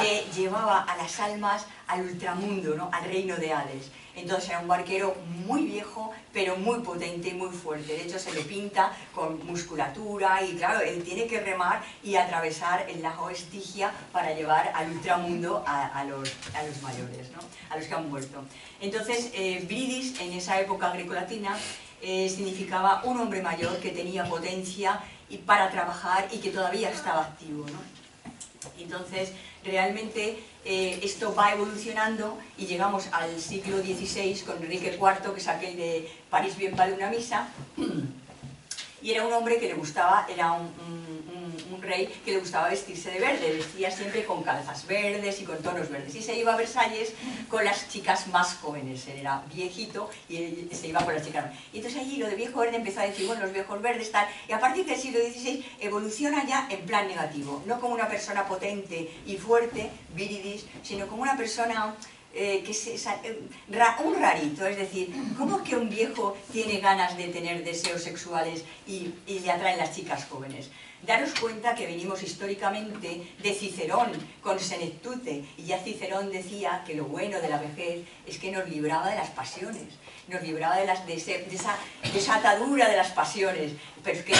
que llevaba a las almas al ultramundo, ¿no? Al reino de Hades. Entonces era un barquero muy viejo, pero muy potente y muy fuerte. De hecho, se le pinta con musculatura y, claro, él tiene que remar y atravesar el lago Estigia para llevar al ultramundo a los mayores, ¿no? A los que han muerto. Entonces, viridis, en esa época grecolatina, significaba un hombre mayor que tenía potencia para trabajar y que todavía estaba activo, ¿no? Entonces, realmente esto va evolucionando y llegamos al siglo XVI con Enrique IV, que es aquel de París bien vale una misa, y era un hombre que le gustaba, era un rey que le gustaba vestirse de verde, vestía siempre con calzas verdes y con tonos verdes, y se iba a Versalles con las chicas más jóvenes. Él era viejito y él se iba con las chicas. Y entonces allí lo de viejo verde empezó a decir, bueno, los viejos verdes tal, y a partir del siglo XVI evoluciona ya en plan negativo, no como una persona potente y fuerte, viridis, sino como una persona un rarito, es decir, ¿cómo es que un viejo tiene ganas de tener deseos sexuales y le atraen las chicas jóvenes? Daros cuenta que venimos históricamente de Cicerón con Senectute, y ya Cicerón decía que lo bueno de la vejez es que nos libraba de las pasiones, nos libraba de esa atadura de las pasiones. Pero es que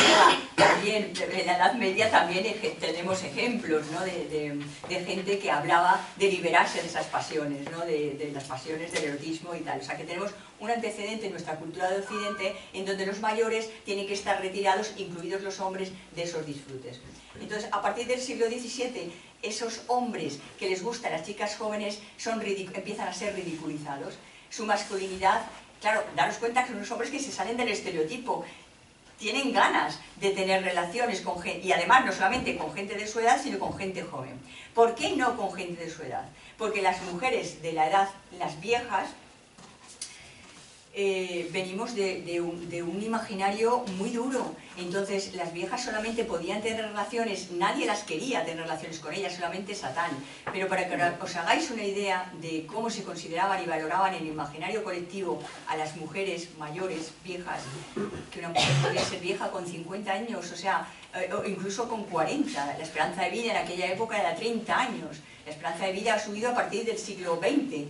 también en la Edad Media también tenemos ejemplos, ¿no? de gente que hablaba de liberarse de esas pasiones, ¿no? de las pasiones del erotismo y tal. O sea que tenemos un antecedente en nuestra cultura de Occidente en donde los mayores tienen que estar retirados, incluidos los hombres, de esos disfrutes. Entonces, a partir del siglo XVII, esos hombres que les gustan las chicas jóvenes empiezan a ser ridiculizados. Su masculinidad, claro, daros cuenta que son unos hombres que se salen del estereotipo, tienen ganas de tener relaciones con gente, y además no solamente con gente de su edad, sino con gente joven. ¿Por qué no con gente de su edad? Porque las mujeres de la edad, las viejas, venimos de un imaginario muy duro. Entonces las viejas solamente podían tener relaciones, nadie las quería tener relaciones con ellas, solamente Satán. Pero para que os hagáis una idea de cómo se consideraban y valoraban en el imaginario colectivo a las mujeres mayores, viejas, que una mujer podía ser vieja con 50 años, o sea, o incluso con 40. La esperanza de vida en aquella época era 30 años. La esperanza de vida ha subido a partir del siglo XX,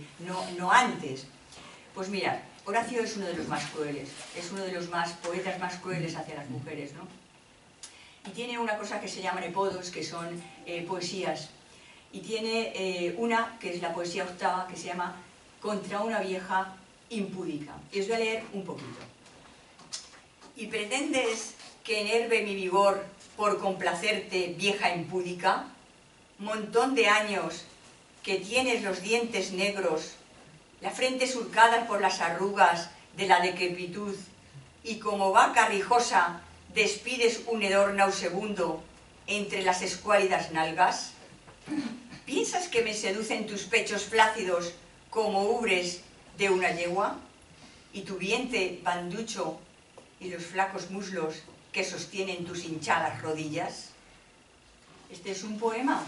no antes. Pues mirad, Horacio es uno de los más crueles, es uno de los poetas más crueles hacia las mujeres, ¿no? Y tiene una cosa que se llaman epodos, que son poesías, y tiene una, que es la poesía octava, que se llama Contra una vieja impúdica. Y os voy a leer un poquito. ¿Y pretendes que enerve mi vigor por complacerte, vieja impúdica? Montón de años que tienes los dientes negros, la frente surcada por las arrugas de la decrepitud, y como vaca rijosa despides un hedor nausebundo entre las escuálidas nalgas. ¿Piensas que me seducen tus pechos flácidos como ubres de una yegua? ¿Y tu vientre banducho y los flacos muslos que sostienen tus hinchadas rodillas? Este es un poema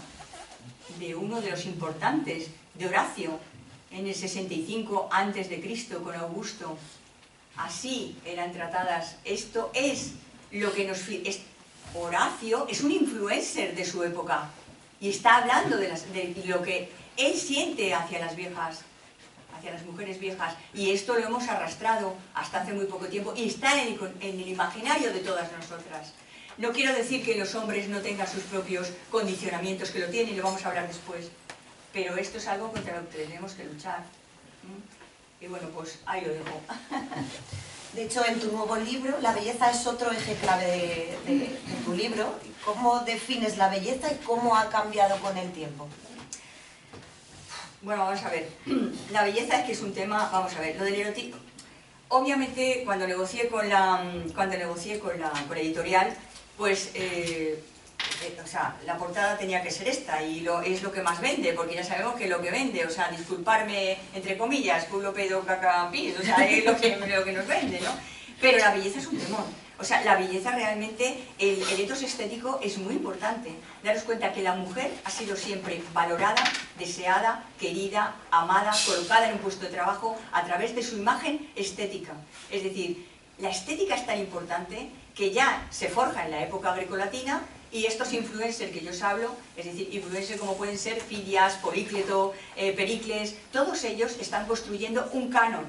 de uno de los importantes, de Horacio, en el 65 a.C. con Augusto. Así eran tratadas. Esto es lo que nos... Horacio es un influencer de su época y está hablando de lo que él siente hacia las viejas, hacia las mujeres viejas, y esto lo hemos arrastrado hasta hace muy poco tiempo y está en el imaginario de todas nosotras. No quiero decir que los hombres no tengan sus propios condicionamientos, que lo tienen y lo vamos a hablar después, pero esto es algo contra lo que tenemos que luchar. Y bueno, pues ahí lo dejo. De hecho, en tu nuevo libro, la belleza es otro eje clave de tu libro. ¿Cómo defines la belleza y cómo ha cambiado con el tiempo? Bueno, vamos a ver. La belleza es que es un tema, vamos a ver, lo del erotismo. Obviamente, cuando negocié con la editorial, pues... o sea, la portada tenía que ser esta y es lo que más vende, porque ya sabemos que lo que vende, o sea, disculparme, entre comillas, culo, pedo, caca, pis, o sea, es lo que nos vende, ¿no? Pero la belleza es un temor, O sea, la belleza realmente, el etos estético es muy importante. Daros cuenta que la mujer ha sido siempre valorada, deseada, querida, amada, colocada en un puesto de trabajo a través de su imagen estética. Es decir, la estética es tan importante que ya se forja en la época grecolatina y estos influencers que yo os hablo, es decir, influencers como pueden ser Fidias, Polícleto, Pericles, todos ellos están construyendo un canon.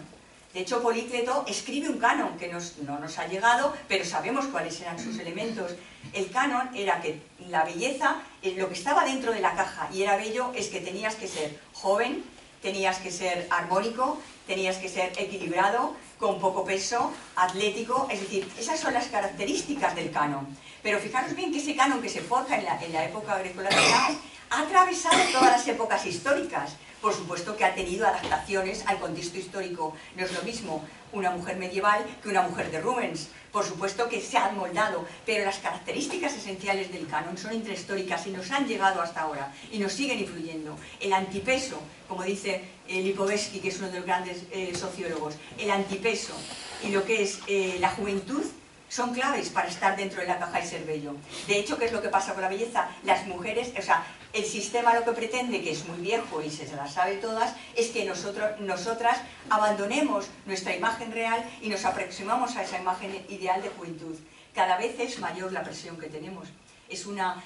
De hecho, Polícleto escribe un canon que no nos ha llegado, pero sabemos cuáles eran sus elementos. El canon era que la belleza, lo que estaba dentro de la caja y era bello, es que tenías que ser joven, tenías que ser armónico, tenías que ser equilibrado, con poco peso, atlético, es decir, esas son las características del canon. Pero fijaros bien que ese canon que se forja en la época grecolatina ha atravesado todas las épocas históricas. Por supuesto que ha tenido adaptaciones al contexto histórico. No es lo mismo una mujer medieval que una mujer de Rubens. Por supuesto que se han moldado, pero las características esenciales del canon son intrahistóricas y nos han llegado hasta ahora y nos siguen influyendo. El antipeso, como dice Lipovetsky, que es uno de los grandes sociólogos, el antipeso y lo que es la juventud son claves para estar dentro de la caja y ser bello. De hecho, ¿qué es lo que pasa con la belleza? Las mujeres, o sea, el sistema lo que pretende, que es muy viejo y se las sabe todas, es que nosotras abandonemos nuestra imagen real y nos aproximamos a esa imagen ideal de juventud. Cada vez es mayor la presión que tenemos. Es una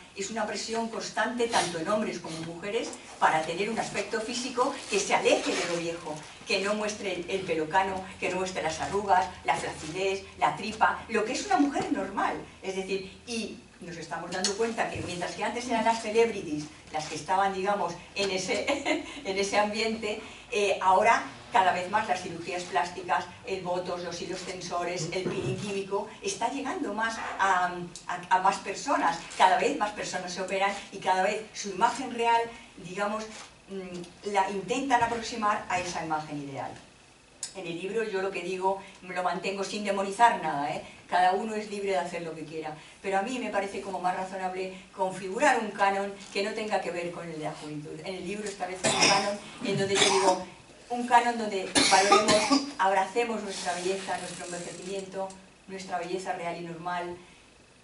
presión constante, tanto en hombres como en mujeres, para tener un aspecto físico que se aleje de lo viejo, que no muestre el pelo cano, que no muestre las arrugas, la flacidez, la tripa, lo que es una mujer normal. Es decir, y nos estamos dando cuenta que mientras que antes eran las celebrities las que estaban, digamos, en ese ambiente, ahora cada vez más las cirugías plásticas, el botox, los hilos tensores, el peeling químico, está llegando más a más personas. Cada vez más personas se operan y cada vez su imagen real, digamos, la intentan aproximar a esa imagen ideal. En el libro yo lo que digo, me lo mantengo sin demonizar nada, cada uno es libre de hacer lo que quiera, pero a mí me parece como más razonable configurar un canon que no tenga que ver con el de la juventud. En el libro establezco un canon en donde yo digo, un canon donde valoremos, abracemos nuestra belleza, nuestro envejecimiento, nuestra belleza real y normal,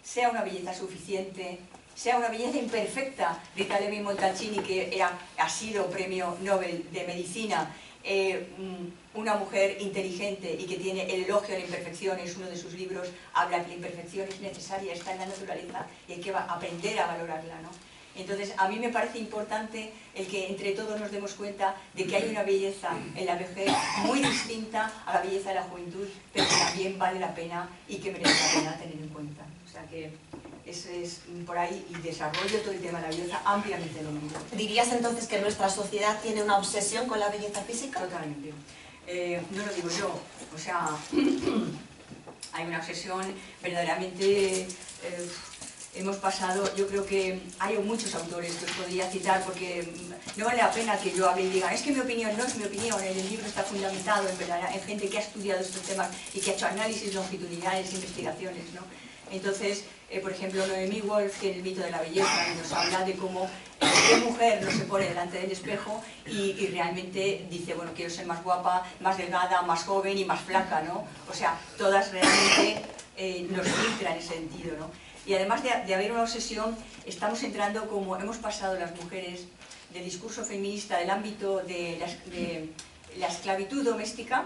sea una belleza suficiente, sea una belleza imperfecta. Rita Levi-Montalcini, que ha sido premio Nobel de Medicina, una mujer inteligente y que tiene el elogio a la imperfección, es uno de sus libros, habla que la imperfección es necesaria, está en la naturaleza y hay que aprender a valorarla, ¿no? Entonces, a mí me parece importante el que entre todos nos demos cuenta de que hay una belleza en la vejez muy distinta a la belleza de la juventud, pero que también vale la pena y que merece la pena tener en cuenta. O sea que eso es por ahí, y desarrollo todo el tema de la belleza ampliamente en el libro. ¿Dirías entonces que nuestra sociedad tiene una obsesión con la belleza física? Totalmente. No lo digo yo, o sea, hay una obsesión verdaderamente... hemos pasado, yo creo que hay muchos autores que os podría citar porque no vale la pena que yo hable y diga, es que mi opinión no es mi opinión, el libro está fundamentado en gente que ha estudiado estos temas y que ha hecho análisis longitudinales, investigaciones, ¿no? Entonces, por ejemplo, Noemí Wolf, que en el mito de la belleza nos habla de cómo qué mujer no se pone delante del espejo y realmente dice, bueno, quiero ser más guapa, más delgada, más joven y más flaca, ¿no? O sea, todas realmente nos filtran en ese sentido, ¿no? Y además de haber una obsesión, estamos entrando, como hemos pasado las mujeres del discurso feminista, del ámbito de la esclavitud doméstica,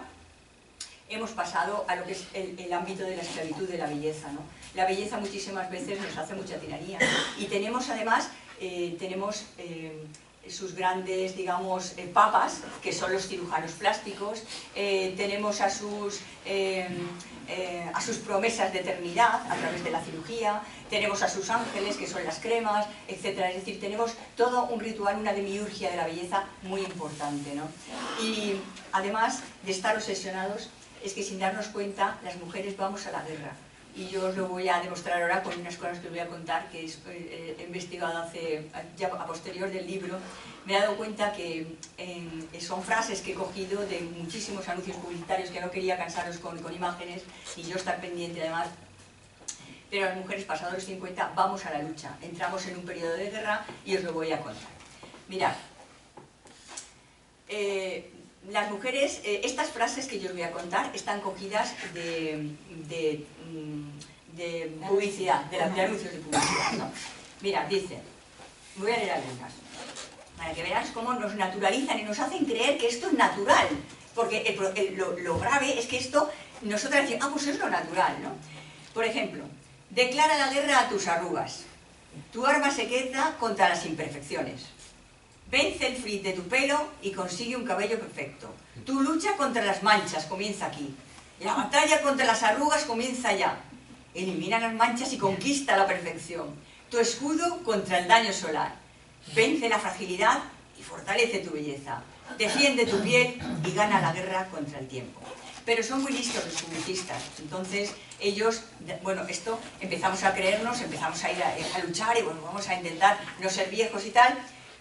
hemos pasado a lo que es el ámbito de la esclavitud de la belleza, ¿no? La belleza muchísimas veces nos hace mucha tiranía. Y tenemos además, sus grandes, digamos, papas, que son los cirujanos plásticos, tenemos a sus promesas de eternidad a través de la cirugía, tenemos a sus ángeles, que son las cremas, etc. Es decir, tenemos todo un ritual, una demiurgia de la belleza muy importante, ¿no? Y además de estar obsesionados, es que sin darnos cuenta, las mujeres vamos a la guerra. Y yo os lo voy a demostrar ahora con unas cosas que os voy a contar, que he investigado ya a posterior del libro. Me he dado cuenta que son frases que he cogido de muchísimos anuncios publicitarios, que no quería cansaros con imágenes y yo estar pendiente además. Pero las mujeres pasados los 50 vamos a la lucha, entramos en un periodo de guerra y os lo voy a contar. Mirad, las mujeres, estas frases que yo os voy a contar están cogidas de publicidad, de anuncios de publicidad, ¿no? Mira, dice, voy a leer algunas, para que veáis cómo nos naturalizan y nos hacen creer que esto es natural, porque lo grave es que esto, nosotras decimos, ah, pues es lo natural, ¿no? Por ejemplo, declara la guerra a tus arrugas, tu arma secreta contra las imperfecciones. Vence el frizz de tu pelo y consigue un cabello perfecto. Tu lucha contra las manchas comienza aquí. La batalla contra las arrugas comienza ya. Elimina las manchas y conquista la perfección. Tu escudo contra el daño solar. Vence la fragilidad y fortalece tu belleza. Defiende tu piel y gana la guerra contra el tiempo. Pero son muy listos los publicistas. Entonces ellos, bueno, esto empezamos a creernos, empezamos a ir a luchar y bueno, vamos a intentar no ser viejos y tal.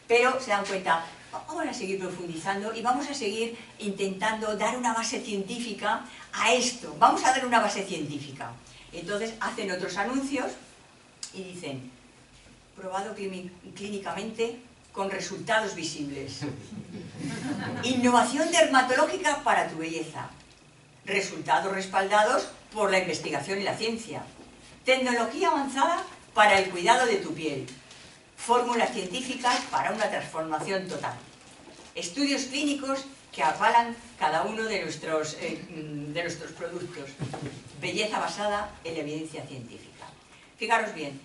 Pero se dan cuenta, vamos a seguir profundizando y vamos a seguir intentando dar una base científica a esto. Vamos a dar una base científica. Entonces hacen otros anuncios y dicen, probado clínicamente con resultados visibles. Innovación dermatológica para tu belleza. Resultados respaldados por la investigación y la ciencia. Tecnología avanzada para el cuidado de tu piel. Fórmulas científicas para una transformación total. Estudios clínicos que avalan cada uno de nuestros productos. Belleza basada en la evidencia científica. Fijaros bien,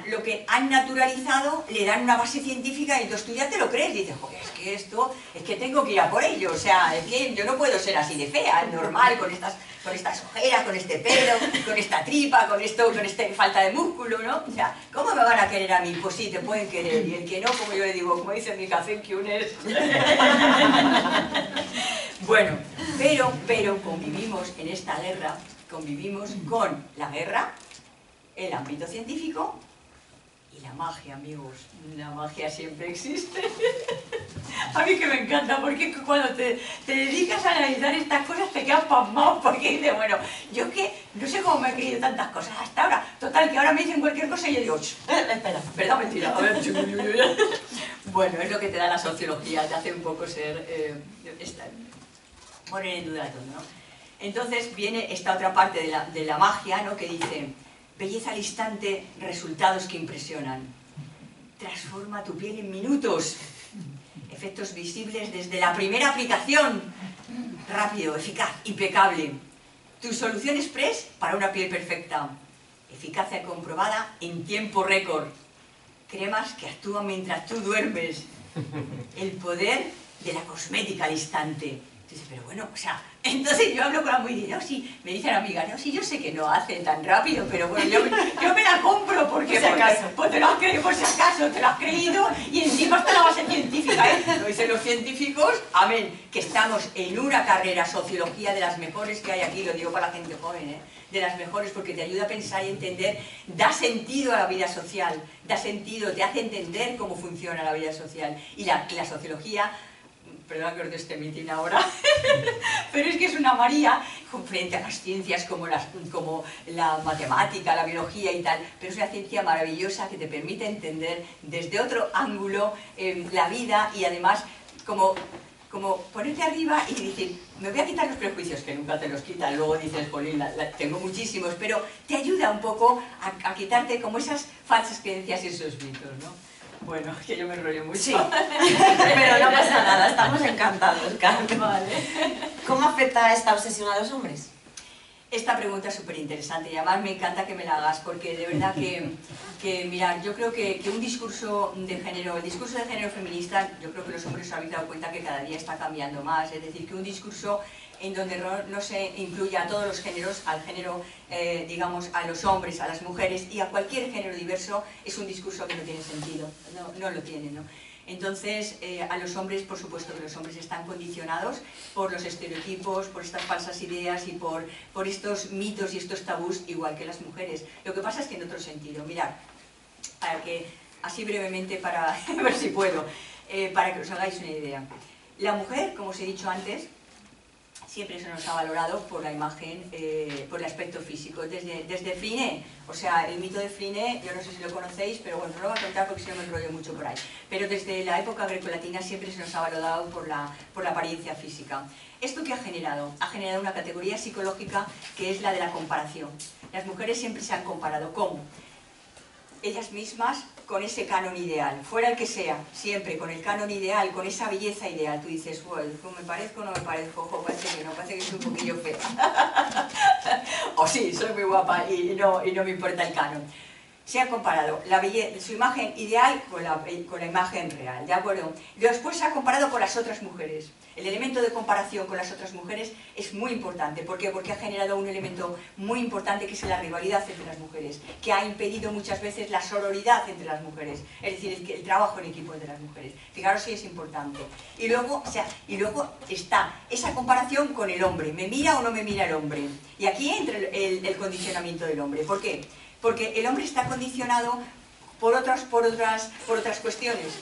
lo que han naturalizado, le dan una base científica y entonces tú ya te lo crees. Dices, joder, es que esto, es que tengo que ir a por ello. O sea, es que yo no puedo ser así de fea, es normal, con estas ojeras, con este pelo, con esta tripa, con esta falta de músculo, ¿no? O sea, ¿cómo me van a querer a mí? Pues sí, te pueden querer. Y el que no, como yo le digo, como dice mi café, que un es... Bueno, pero convivimos en esta guerra, convivimos con la guerra, el ámbito científico y la magia, amigos. La magia siempre existe. A mí que me encanta, porque cuando te dedicas a analizar estas cosas te quedas pasmado, porque dices, bueno, yo es que no sé cómo me he creído tantas cosas hasta ahora. Total, que ahora me dicen cualquier cosa y yo digo, espera, ¿verdad? Mentira. A ver, bueno, es lo que te da la sociología, te hace un poco ser... poner en duda todo, ¿no? Entonces viene esta otra parte de la magia, ¿no? Que dice... Belleza al instante, resultados que impresionan. Transforma tu piel en minutos. Efectos visibles desde la primera aplicación. Rápido, eficaz, impecable. Tu solución express para una piel perfecta. Eficacia comprobada en tiempo récord. Cremas que actúan mientras tú duermes. El poder de la cosmética al instante. Entonces, pero bueno, o sea, entonces yo hablo con la muy y no, sí, me dicen amigas, no, sí, yo sé que no hace tan rápido, pero bueno, yo me la compro porque, pues te lo has creído, por si acaso, te lo has creído y encima está la base científica, ¿eh? Lo dicen los científicos, amén, que estamos en una carrera sociología de las mejores que hay aquí, lo digo para la gente joven, ¿eh? De las mejores porque te ayuda a pensar y entender, da sentido a la vida social, da sentido, te hace entender cómo funciona la vida social y la sociología. Perdón que os dé este mitin ahora, pero es que es una María frente a las ciencias como la matemática, la biología y tal, pero es una ciencia maravillosa que te permite entender desde otro ángulo la vida y además como ponerte arriba y decir, me voy a quitar los prejuicios, que nunca te los quitan, luego dices, jolín, tengo muchísimos, pero te ayuda un poco a quitarte como esas falsas creencias y esos mitos, ¿no? Bueno, que yo me enrollo mucho. Sí, pero no pasa nada, estamos encantados, Carmen. Vale. ¿Cómo afecta esta obsesión a los hombres? Esta pregunta es súper interesante y además me encanta que me la hagas porque de verdad que mirad, yo creo que un discurso de género, el discurso de género feminista, yo creo que los hombres os habéis dado cuenta que cada día está cambiando más, es decir, que un discurso en donde no se incluya a todos los géneros, al género, digamos, a los hombres, a las mujeres y a cualquier género diverso, es un discurso que no tiene sentido, no lo tiene, ¿no? Entonces, a los hombres, por supuesto que los hombres están condicionados por los estereotipos, por estas falsas ideas y por estos mitos y estos tabús, igual que las mujeres. Lo que pasa es que en otro sentido, mirad, para que, así brevemente, para a ver si puedo, para que os hagáis una idea. La mujer, como os he dicho antes, siempre se nos ha valorado por la imagen, por el aspecto físico. Desde Freinet, o sea, el mito de Freinet, yo no sé si lo conocéis, pero bueno, no lo voy a contar porque si no me enrollo mucho por ahí. Pero desde la época grecolatina siempre se nos ha valorado por la apariencia física. ¿Esto qué ha generado? Ha generado una categoría psicológica que es la de la comparación. Las mujeres siempre se han comparado con ellas mismas, con ese canon ideal, fuera el que sea, siempre con el canon ideal, con esa belleza ideal. Tú dices, bueno, ¿me parezco o no me parezco? Ojo, parece que no, parece que soy un poquillo fea. O sí, soy muy guapa y no me importa el canon. Se ha comparado su imagen ideal con la imagen real, ¿de acuerdo? Después se ha comparado con las otras mujeres. El elemento de comparación con las otras mujeres es muy importante. ¿Por qué? Porque ha generado un elemento muy importante que es la rivalidad entre las mujeres, que ha impedido muchas veces la sororidad entre las mujeres, es decir, el trabajo en equipo entre las mujeres. Fijaros si es importante. Y luego está esa comparación con el hombre. ¿Me mira o no me mira el hombre? Y aquí entra el condicionamiento del hombre. ¿Por qué? Porque el hombre está condicionado por otras cuestiones.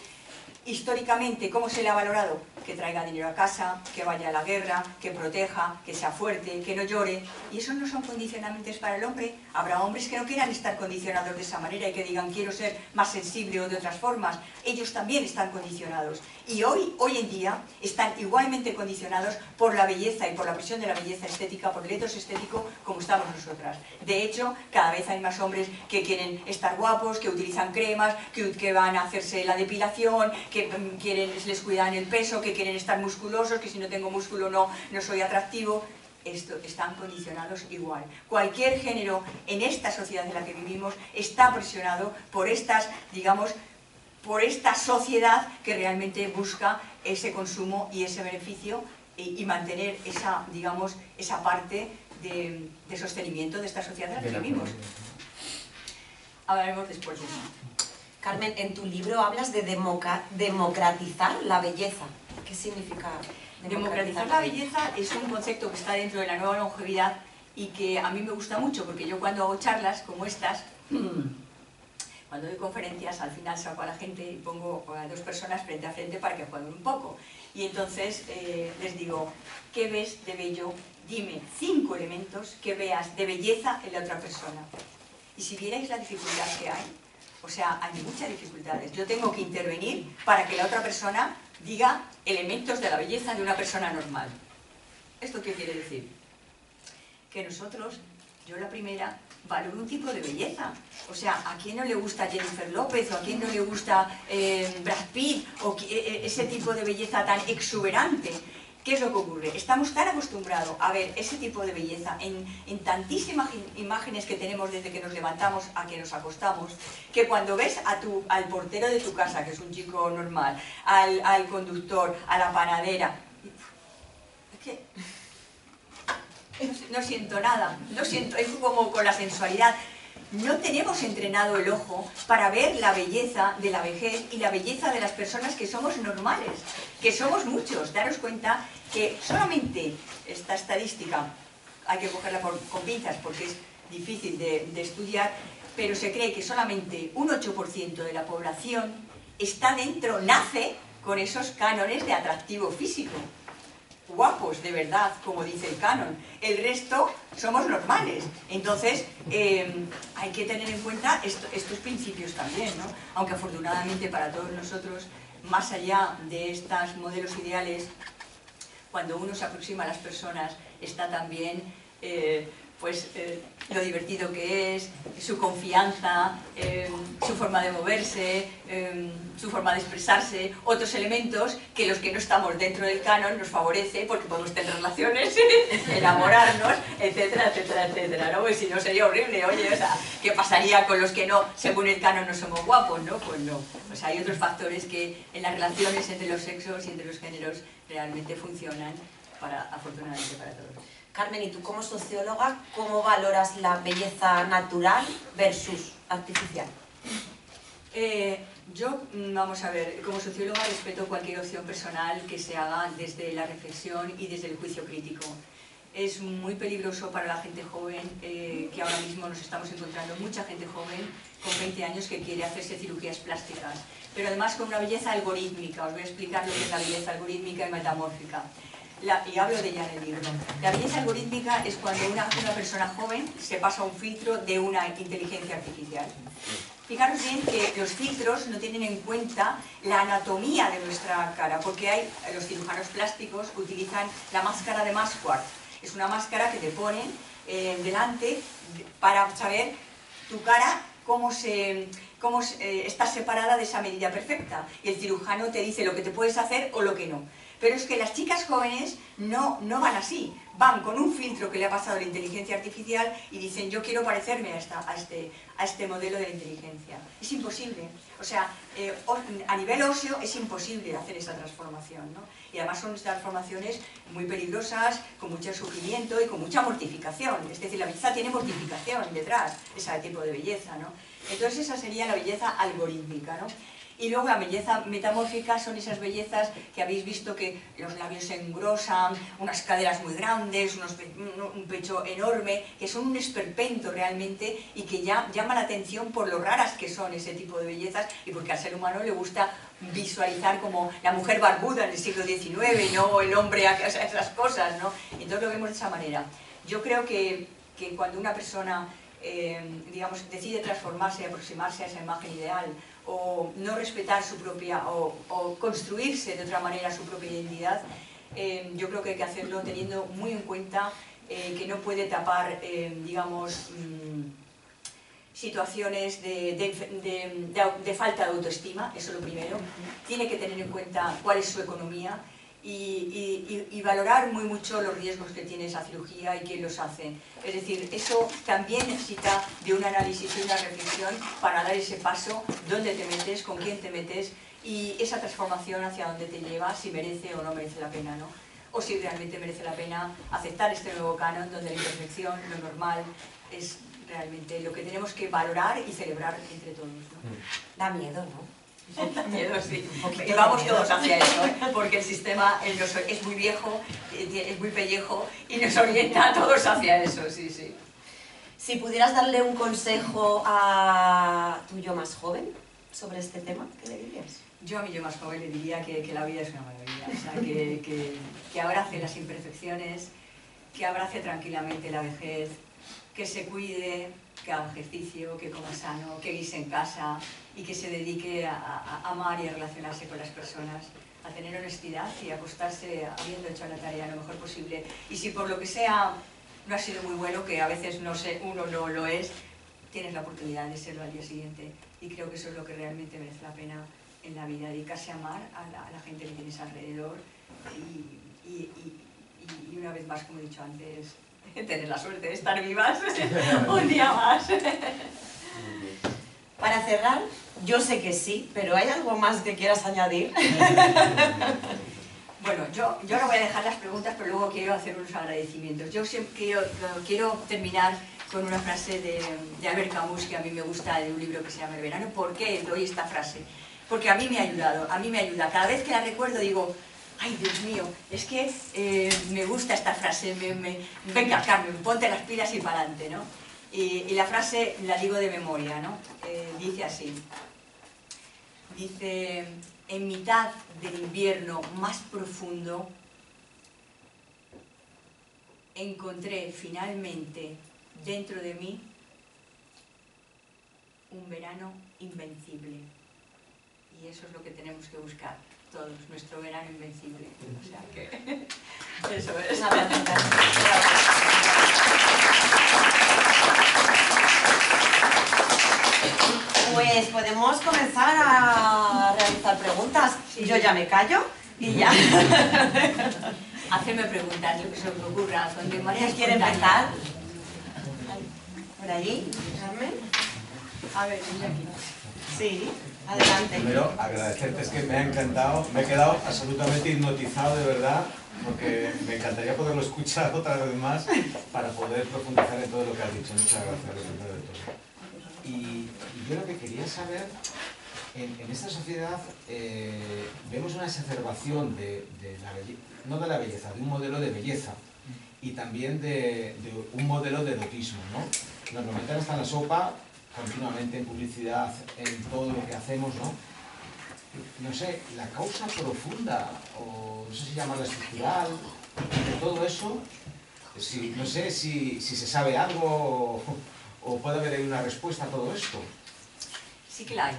Históricamente, ¿cómo se le ha valorado? Que traiga dinero a casa, que vaya a la guerra, que proteja, que sea fuerte, que no llore. Y esos no son condicionamientos para el hombre. Habrá hombres que no quieran estar condicionados de esa manera y que digan quiero ser más sensible o de otras formas. Ellos también están condicionados. Y hoy en día están igualmente condicionados por la belleza y por la presión de la belleza estética, por el etos estético como estamos nosotras. De hecho, cada vez hay más hombres que quieren estar guapos, que utilizan cremas, que van a hacerse la depilación, que les cuidan el peso, que quieren estar musculosos, que si no tengo músculo no soy atractivo. Están condicionados igual. Cualquier género en esta sociedad en la que vivimos está presionado por por esta sociedad que realmente busca ese consumo y ese beneficio y mantener esa parte de sostenimiento de esta sociedad en la que vivimos. Hablaremos después de eso. Carmen, en tu libro hablas de democratizar la belleza. ¿Qué significa democratizar la belleza? Es un concepto que está dentro de la nueva longevidad y que a mí me gusta mucho, porque yo cuando hago charlas como estas, cuando doy conferencias, al final saco a la gente y pongo a dos personas frente a frente para que jueguen un poco. Y entonces les digo, ¿qué ves de bello? Dime 5 elementos que veas de belleza en la otra persona. Y si vierais la dificultad que hay, o sea, hay muchas dificultades. Yo tengo que intervenir para que la otra persona diga elementos de la belleza de una persona normal. ¿Esto qué quiere decir? Que nosotros, yo la primera, valoro un tipo de belleza. O sea, ¿a quién no le gusta Jennifer López? ¿O a quién no le gusta Brad Pitt? ¿O ese tipo de belleza tan exuberante? ¿Qué es lo que ocurre? Estamos tan acostumbrados a ver ese tipo de belleza en tantísimas imágenes que tenemos desde que nos levantamos a que nos acostamos, que cuando ves al portero de tu casa, que es un chico normal, al conductor, a la panadera, es que no siento nada, no siento, es como con la sensualidad. No tenemos entrenado el ojo para ver la belleza de la vejez y la belleza de las personas que somos normales, que somos muchos. Daros cuenta que solamente esta estadística hay que cogerla con pinzas porque es difícil de estudiar, pero se cree que solamente un 8% de la población nace con esos cánones de atractivo físico. Guapos, de verdad, como dice el canon. El resto somos normales. Entonces, hay que tener en cuenta estos principios también, ¿no? Aunque afortunadamente para todos nosotros, más allá de estos modelos ideales, cuando uno se aproxima a las personas, está también lo divertido que es, su confianza, su forma de moverse, su forma de expresarse, otros elementos que los que no estamos dentro del canon nos favorece porque podemos tener relaciones, enamorarnos, etcétera, etcétera, etcétera, ¿no? Pues si no sería horrible, oye, o sea, ¿qué pasaría con los que no, según el canon, no somos guapos, ¿no? Pues no. Pues hay otros factores que en las relaciones entre los sexos y entre los géneros realmente funcionan afortunadamente para todos. Carmen, y tú como socióloga, ¿cómo valoras la belleza natural versus artificial? Yo, vamos a ver, como socióloga respeto cualquier opción personal que se haga desde la reflexión y desde el juicio crítico. Es muy peligroso para la gente joven, que ahora mismo nos estamos encontrando mucha gente joven con 20 años que quiere hacerse cirugías plásticas, pero además con una belleza algorítmica. Os voy a explicar lo que es la belleza algorítmica y metamórfica. y hablo de ella en el libro. La belleza algorítmica es cuando una persona joven se pasa un filtro de una inteligencia artificial. Fijaros bien que los filtros no tienen en cuenta la anatomía de nuestra cara, porque los cirujanos plásticos utilizan la máscara de Masquart. Es una máscara que te ponen delante para saber tu cara cómo está separada de esa medida perfecta. Y el cirujano te dice lo que te puedes hacer o lo que no. Pero es que las chicas jóvenes no van así, van con un filtro que le ha pasado la inteligencia artificial y dicen yo quiero parecerme a este modelo de la inteligencia. Es imposible, o sea, a nivel óseo es imposible hacer esa transformación, ¿no? Y además son transformaciones muy peligrosas, con mucho sufrimiento y con mucha mortificación, es decir, la belleza tiene mortificación detrás, ese tipo de belleza, ¿no? Entonces esa sería la belleza algorítmica, ¿no? Y luego la belleza metamórfica son esas bellezas que habéis visto que los labios se engrosan, unas caderas muy grandes, un pecho enorme, que son un esperpento realmente y que ya llama la atención por lo raras que son ese tipo de bellezas y porque al ser humano le gusta visualizar como la mujer barbuda en el siglo XIX, no el hombre, esas cosas, ¿no? Entonces lo vemos de esa manera. Yo creo que cuando una persona digamos, decide transformarse y aproximarse a esa imagen ideal o no respetar su propia o construirse de otra manera su propia identidad, yo creo que hay que hacerlo teniendo muy en cuenta que no puede tapar, digamos, situaciones de falta de autoestima, eso es lo primero. Tiene que tener en cuenta cuál es su economía y valorar muy mucho los riesgos que tiene esa cirugía y quién los hace. Es decir, eso también necesita de un análisis y una reflexión para dar ese paso, dónde te metes, con quién te metes y esa transformación hacia dónde te lleva, si merece o no merece la pena, ¿no? O si realmente merece la pena aceptar este nuevo canon donde la imperfección, lo normal, es realmente lo que tenemos que valorar y celebrar entre todos, ¿no? Da miedo, ¿no? Da miedo, sí. Y vamos todos hacia eso, ¿eh? Porque el sistema es muy viejo, es muy pellejo y nos orienta a todos hacia eso, sí, sí. Si pudieras darle un consejo a tu yo más joven sobre este tema, ¿qué le dirías? Yo a mi yo más joven le diría que la vida es una maravilla, o sea, que abrace las imperfecciones, que abrace tranquilamente la vejez, que se cuide, que haga ejercicio, que coma sano, que guise en casa y que se dedique a amar y a relacionarse con las personas, a tener honestidad y a acostarse habiendo hecho la tarea lo mejor posible. Y si por lo que sea no ha sido muy bueno, que a veces no sé, uno no lo es, tienes la oportunidad de serlo al día siguiente. Y creo que eso es lo que realmente merece la pena en la vida, dedicarse a amar a la gente que tienes alrededor y una vez más, como he dicho antes, tener la suerte de estar vivas un día más. Para cerrar, yo sé que sí, pero ¿hay algo más que quieras añadir? Bueno, yo no voy a dejar las preguntas, pero luego quiero hacer unos agradecimientos. Yo siempre quiero terminar con una frase de Albert Camus, que a mí me gusta, de un libro que se llama El verano. ¿Por qué doy esta frase? Porque a mí me ha ayudado, a mí me ayuda. Cada vez que la recuerdo digo, ay, Dios mío, es que me gusta esta frase, venga, Carmen, ponte las pilas y para adelante, ¿no? Y la frase la digo de memoria, ¿no? Dice así, dice, en mitad del invierno más profundo, encontré finalmente dentro de mí un verano invencible. Y eso es lo que tenemos que buscar todos, nuestro verano invencible. O sea que eso es. Una pregunta. Pues podemos comenzar a realizar preguntas. Sí. Yo ya me callo y ya. Hacerme preguntas, lo que se me ocurra, de manera ¿Quién quiere espontánea. empezar? Por allí, Carmen. A ver, mira aquí. Sí, adelante. Primero, agradecerte, es que me ha encantado, me he quedado absolutamente hipnotizado de verdad, porque me encantaría poderlo escuchar otra vez más para poder profundizar en todo lo que has dicho. Muchas gracias, lo primero de todo. Y yo lo que quería saber, en esta sociedad vemos una exacerbación no de la belleza, de un modelo de belleza y también de un modelo de erotismo, ¿no? Normalmente está en la sopa, continuamente en publicidad, en todo lo que hacemos, ¿no? No sé, la causa profunda, o no sé si llamarla estructural, De todo eso, no sé si se sabe algo o puede haber una respuesta a todo esto. Sí que la hay.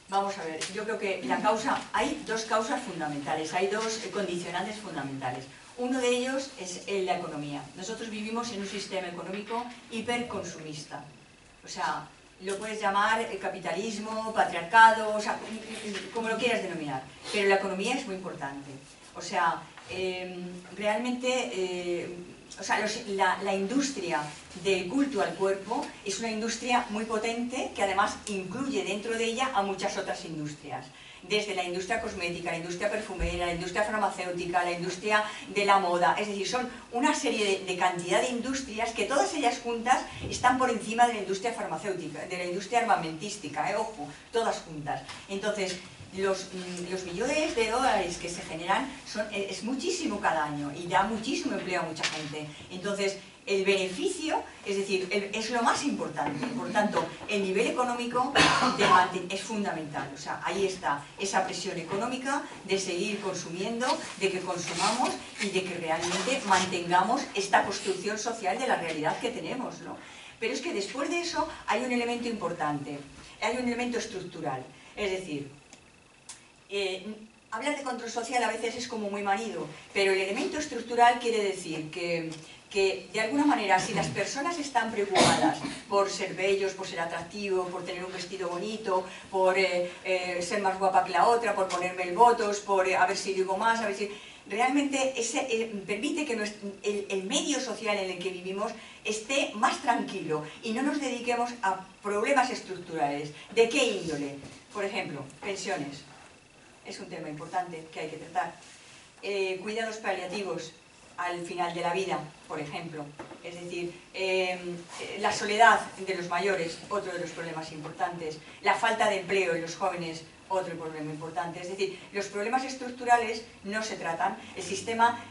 Vamos a ver, yo creo que hay dos causas fundamentales, hay dos condicionantes fundamentales. Uno de ellos es la economía. Nosotros vivimos en un sistema económico hiperconsumista. O sea, lo puedes llamar capitalismo, patriarcado, o sea, como lo quieras denominar. Pero la economía es muy importante. O sea, realmente... la industria del culto al cuerpo es una industria muy potente que además incluye dentro de ella a muchas otras industrias. Desde la industria cosmética, la industria perfumera, la industria farmacéutica, la industria de la moda. Es decir, son una serie de cantidad de industrias que todas ellas juntas están por encima de la industria farmacéutica, de la industria armamentística, ojo, todas juntas. Entonces, los millones de dólares que se generan es muchísimo cada año y da muchísimo empleo a mucha gente. Entonces, el beneficio, es decir, es lo más importante. Por tanto, el nivel económico es fundamental. O sea, ahí está esa presión económica de seguir consumiendo, de que consumamos y de que realmente mantengamos esta construcción social de la realidad que tenemos, ¿no? Pero es que después de eso hay un elemento importante, hay un elemento estructural. Es decir, hablar de control social a veces es como muy manido, pero el elemento estructural quiere decir que de alguna manera, si las personas están preocupadas por ser bellos, por ser atractivos, por tener un vestido bonito, por ser más guapa que la otra, por ponerme el botox, por a ver si digo más, a ver si... Realmente permite que el medio social en el que vivimos esté más tranquilo y no nos dediquemos a problemas estructurales. ¿De qué índole? Por ejemplo, pensiones. Es un tema importante que hay que tratar. Cuidados paliativos al final de la vida, por ejemplo. Es decir, la soledad de los mayores, otro de los problemas importantes. La falta de empleo en los jóvenes, otro problema importante. Es decir, los problemas estructurales no se tratan. El sistema,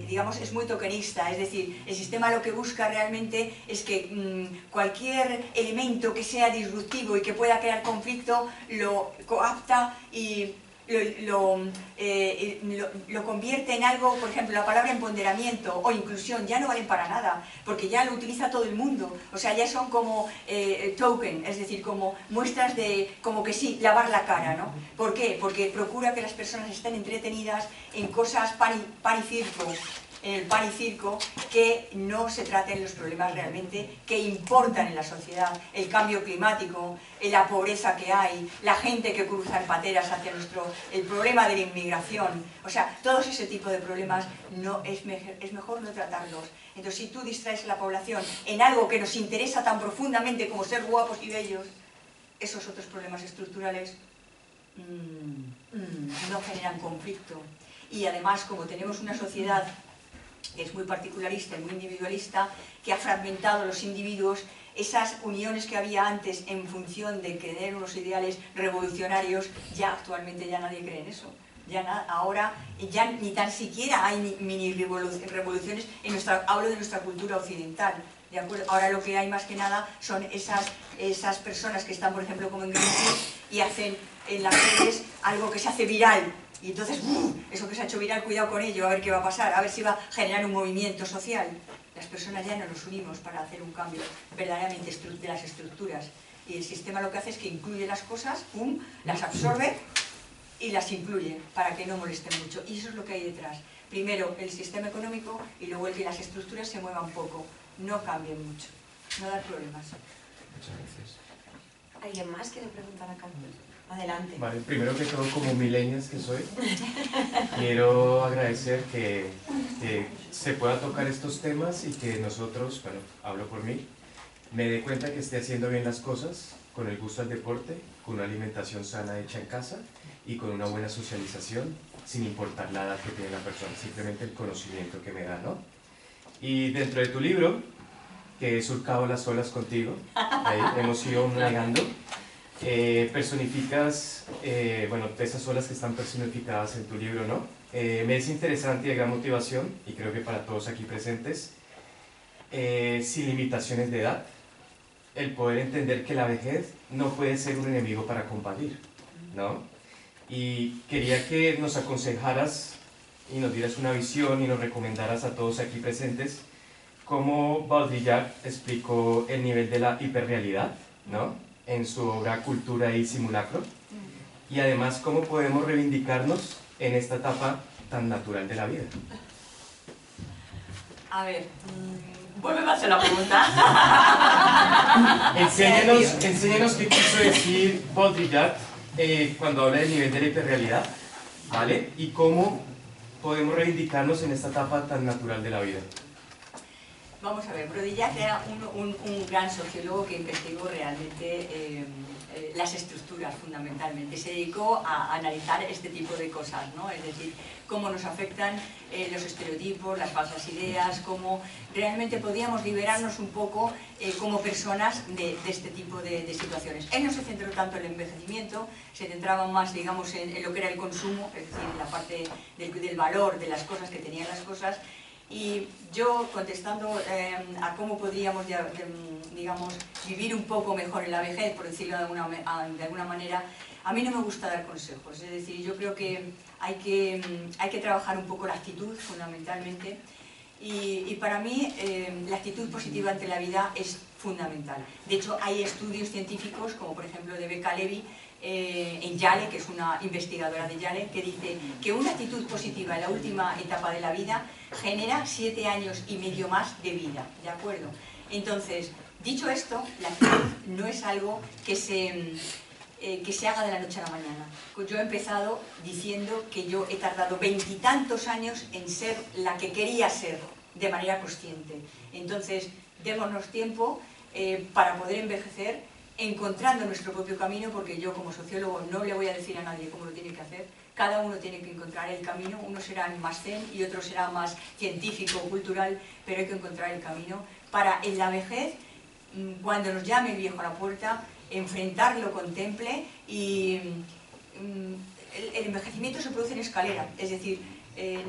digamos, es muy tokenista. Es decir, el sistema lo que busca realmente es que cualquier elemento que sea disruptivo y que pueda crear conflicto lo coapta y lo convierte en algo. Por ejemplo, la palabra empoderamiento o inclusión ya no valen para nada, porque ya lo utiliza todo el mundo. O sea, ya son como token, es decir, como muestras de, como que sí, lavar la cara, ¿no? ¿Por qué? Porque procura que las personas estén entretenidas en cosas pan y circo, en el pan y circo, que no se traten los problemas realmente que importan en la sociedad, el cambio climático, la pobreza que hay, la gente que cruza en pateras hacia el problema de la inmigración. O sea, todos ese tipo de problemas es mejor no tratarlos. Entonces, si tú distraes a la población en algo que nos interesa tan profundamente como ser guapos y bellos, esos otros problemas estructurales no generan conflicto. Y además, como tenemos una sociedad que es muy particularista y muy individualista, que ha fragmentado los individuos, esas uniones que había antes en función de tener unos ideales revolucionarios, ya actualmente ya nadie cree en eso. Ahora ya ni tan siquiera hay mini revoluciones hablo de nuestra cultura occidental, ¿de acuerdo? Ahora lo que hay más que nada son esas personas que están, por ejemplo, como en Greenpeace y hacen en las redes algo que se hace viral. Y entonces, eso que se ha hecho viral, cuidado con ello, a ver qué va a pasar, a ver si va a generar un movimiento social. Las personas ya no nos unimos para hacer un cambio verdaderamente de las estructuras. Y el sistema lo que hace es que incluye las cosas, las absorbe y las incluye para que no molesten mucho. Y eso es lo que hay detrás. Primero el sistema económico y luego el que las estructuras se muevan poco, no cambien mucho, no dar problemas. Muchas gracias. ¿Alguien más quiere preguntar a Carmen? Adelante. Vale, primero que todo, como millennials que soy, quiero agradecer que se pueda tocar estos temas y que nosotros, bueno, hablo por mí, me dé cuenta que esté haciendo bien las cosas, con el gusto al deporte, con una alimentación sana hecha en casa y con una buena socialización, sin importar la edad que tiene la persona, simplemente el conocimiento que me da, ¿no? Y dentro de tu libro, que he surcado las olas contigo, ahí hemos ido navegando, personificas, bueno, esas olas que están personificadas en tu libro, ¿no? Me es interesante y de gran motivación, y creo que para todos aquí presentes, sin limitaciones de edad, el poder entender que la vejez no puede ser un enemigo para combatir, ¿no? Y quería que nos aconsejaras y nos dieras una visión y nos recomendaras a todos aquí presentes cómo Baudrillard explicó el nivel de la hiperrealidad, ¿no?, en su obra Cultura y Simulacro, y además cómo podemos reivindicarnos en esta etapa tan natural de la vida. A ver, vuélveme a hacer la pregunta. Enséñanos qué quiso decir Baudrillard cuando habla del nivel de la hiperrealidad, ¿vale? Y cómo podemos reivindicarnos en esta etapa tan natural de la vida. Vamos a ver, Baudrillard era un gran sociólogo que investigó realmente las estructuras fundamentalmente. Se dedicó a analizar este tipo de cosas, ¿no? Es decir, cómo nos afectan los estereotipos, las falsas ideas, cómo realmente podíamos liberarnos un poco como personas de este tipo de situaciones. Él no se centró tanto en el envejecimiento, se centraba más, digamos, en lo que era el consumo, es decir, en la parte del valor de las cosas, que tenían las cosas. Y yo, contestando a cómo podríamos, digamos, vivir un poco mejor en la vejez, por decirlo de alguna manera, a mí no me gusta dar consejos. Es decir, yo creo que hay que trabajar un poco la actitud, fundamentalmente. Y para mí, la actitud positiva ante la vida es fundamental. De hecho, hay estudios científicos, como por ejemplo de Becca Levy, en Yale, que es una investigadora de Yale, que dice que una actitud positiva en la última etapa de la vida genera 7 años y medio más de vida, ¿de acuerdo? Entonces, dicho esto, la actitud no es algo que se haga de la noche a la mañana. Yo he empezado diciendo que yo he tardado 20 y tantos años en ser la que quería ser, de manera consciente. Entonces, démonos tiempo para poder envejecer, encontrando nuestro propio camino, porque yo como sociólogo no le voy a decir a nadie cómo lo tiene que hacer. Cada uno tiene que encontrar el camino, uno será más zen y otro será más científico, cultural, pero hay que encontrar el camino para en la vejez, cuando nos llame el viejo a la puerta, enfrentarlo con temple. Y el envejecimiento se produce en escalera, es decir,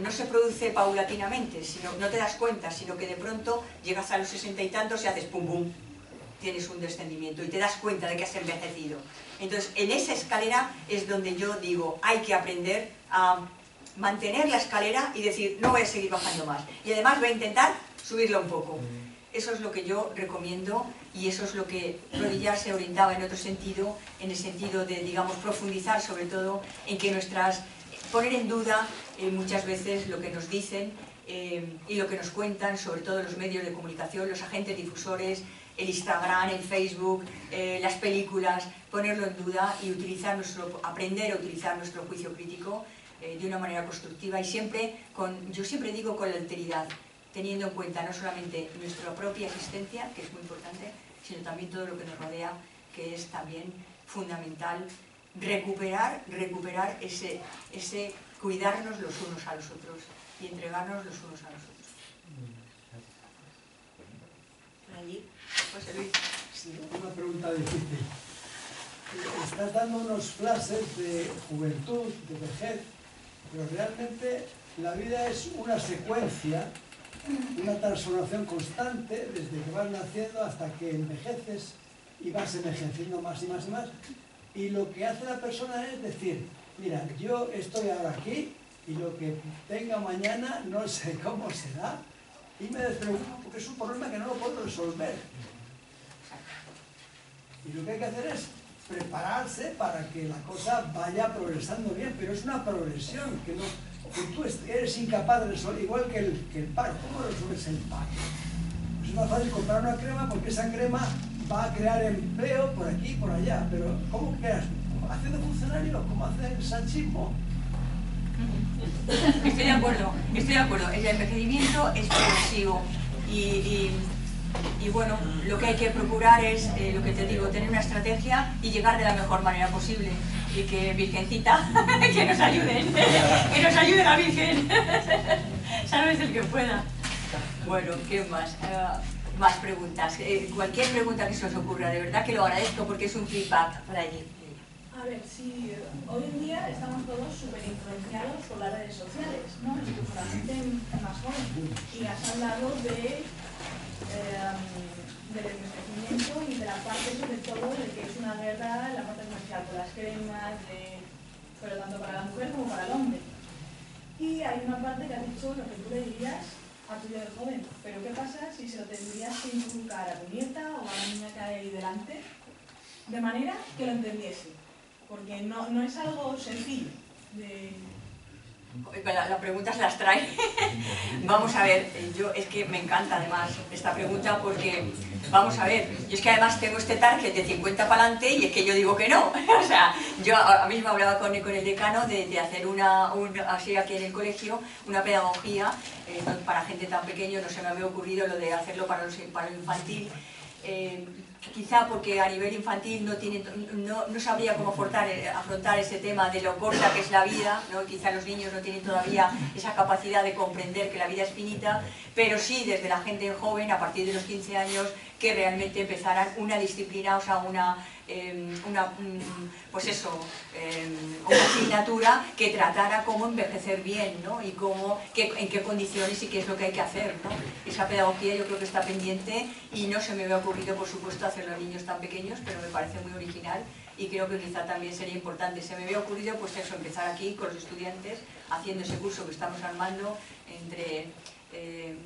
no se produce paulatinamente, sino no te das cuenta, sino que de pronto llegas a los 60 y tantos y haces pum pum, tienes un descendimiento y te das cuenta de que has envejecido. Entonces, en esa escalera es donde yo digo, hay que aprender a mantener la escalera y decir, no voy a seguir bajando más. Y además voy a intentar subirla un poco. Eso es lo que yo recomiendo y eso es lo que Baudrillard se orientaba en otro sentido, en el sentido de, digamos, profundizar sobre todo en que poner en duda muchas veces lo que nos dicen y lo que nos cuentan, sobre todo los medios de comunicación, los agentes difusores, el Instagram, el Facebook, las películas, ponerlo en duda y aprender a utilizar nuestro juicio crítico de una manera constructiva y siempre yo siempre digo con la alteridad, teniendo en cuenta no solamente nuestra propia existencia, que es muy importante, sino también todo lo que nos rodea, que es también fundamental recuperar ese cuidarnos los unos a los otros y entregarnos los unos a los otros. Por allí, José Luis. Sí, una pregunta difícil. Estás dando unos flashes de juventud, de vejez, pero realmente la vida es una secuencia, una transformación constante desde que vas naciendo hasta que envejeces y vas envejeciendo más y más y más. Y lo que hace la persona es decir, mira, yo estoy ahora aquí y lo que tenga mañana no sé cómo será y me despreocupo porque es un problema que no lo puedo resolver. Y lo que hay que hacer es prepararse para que la cosa vaya progresando bien, pero es una progresión que tú eres incapaz de resolver, igual que el paro. ¿Cómo resuelves el paro? Pues es más fácil comprar una crema porque esa crema va a crear empleo por aquí y por allá, pero ¿cómo creas? ¿Haciendo funcionarios? ¿Cómo hacer el sanchismo? Estoy de acuerdo. El envejecimiento es progresivo y bueno, lo que hay que procurar es, lo que te digo, tener una estrategia y llegar de la mejor manera posible. Y que Virgencita, que nos ayude la Virgen, sabes el que pueda. Bueno, ¿qué más? Más preguntas. Cualquier pregunta que se os ocurra, de verdad que lo agradezco porque es un feedback por allí. A ver, si hoy en día estamos todos súper influenciados por las redes sociales, ¿no? Incluso la gente más joven. Y has hablado del envejecimiento y de la parte, sobre todo, de que es una guerra en la parte comercial, por las cremas, pero tanto para la mujer como para el hombre. Y hay una parte que has dicho lo que tú le dirías a tu yo del joven. Pero ¿qué pasa si se lo tendrías que inculcar a tu nieta o a la niña que hay ahí delante? De manera que lo entendiese. Porque no es algo sencillo. Las preguntas las trae. Vamos a ver, yo es que me encanta además esta pregunta porque, vamos a ver, yo es que además tengo este target de 50 para adelante y es que yo digo que no. O sea, yo ahora mismo hablaba con el decano de hacer así aquí en el colegio, una pedagogía para gente tan pequeña. No se me había ocurrido lo de hacerlo para lo infantil. Quizá porque a nivel infantil no sabría cómo afrontar ese tema de lo corta que es la vida, ¿no? Quizá los niños no tienen todavía esa capacidad de comprender que la vida es finita, pero sí desde la gente joven, a partir de los 15 años, que realmente empezaran una disciplina, o sea, una asignatura que tratara cómo envejecer bien, ¿no? Y en qué condiciones y qué es lo que hay que hacer, ¿no? Esa pedagogía yo creo que está pendiente y no se me había ocurrido, por supuesto, hacerlo a niños tan pequeños, pero me parece muy original y creo que quizá también sería importante. Se me había ocurrido, pues eso, empezar aquí con los estudiantes, haciendo ese curso que estamos armando entre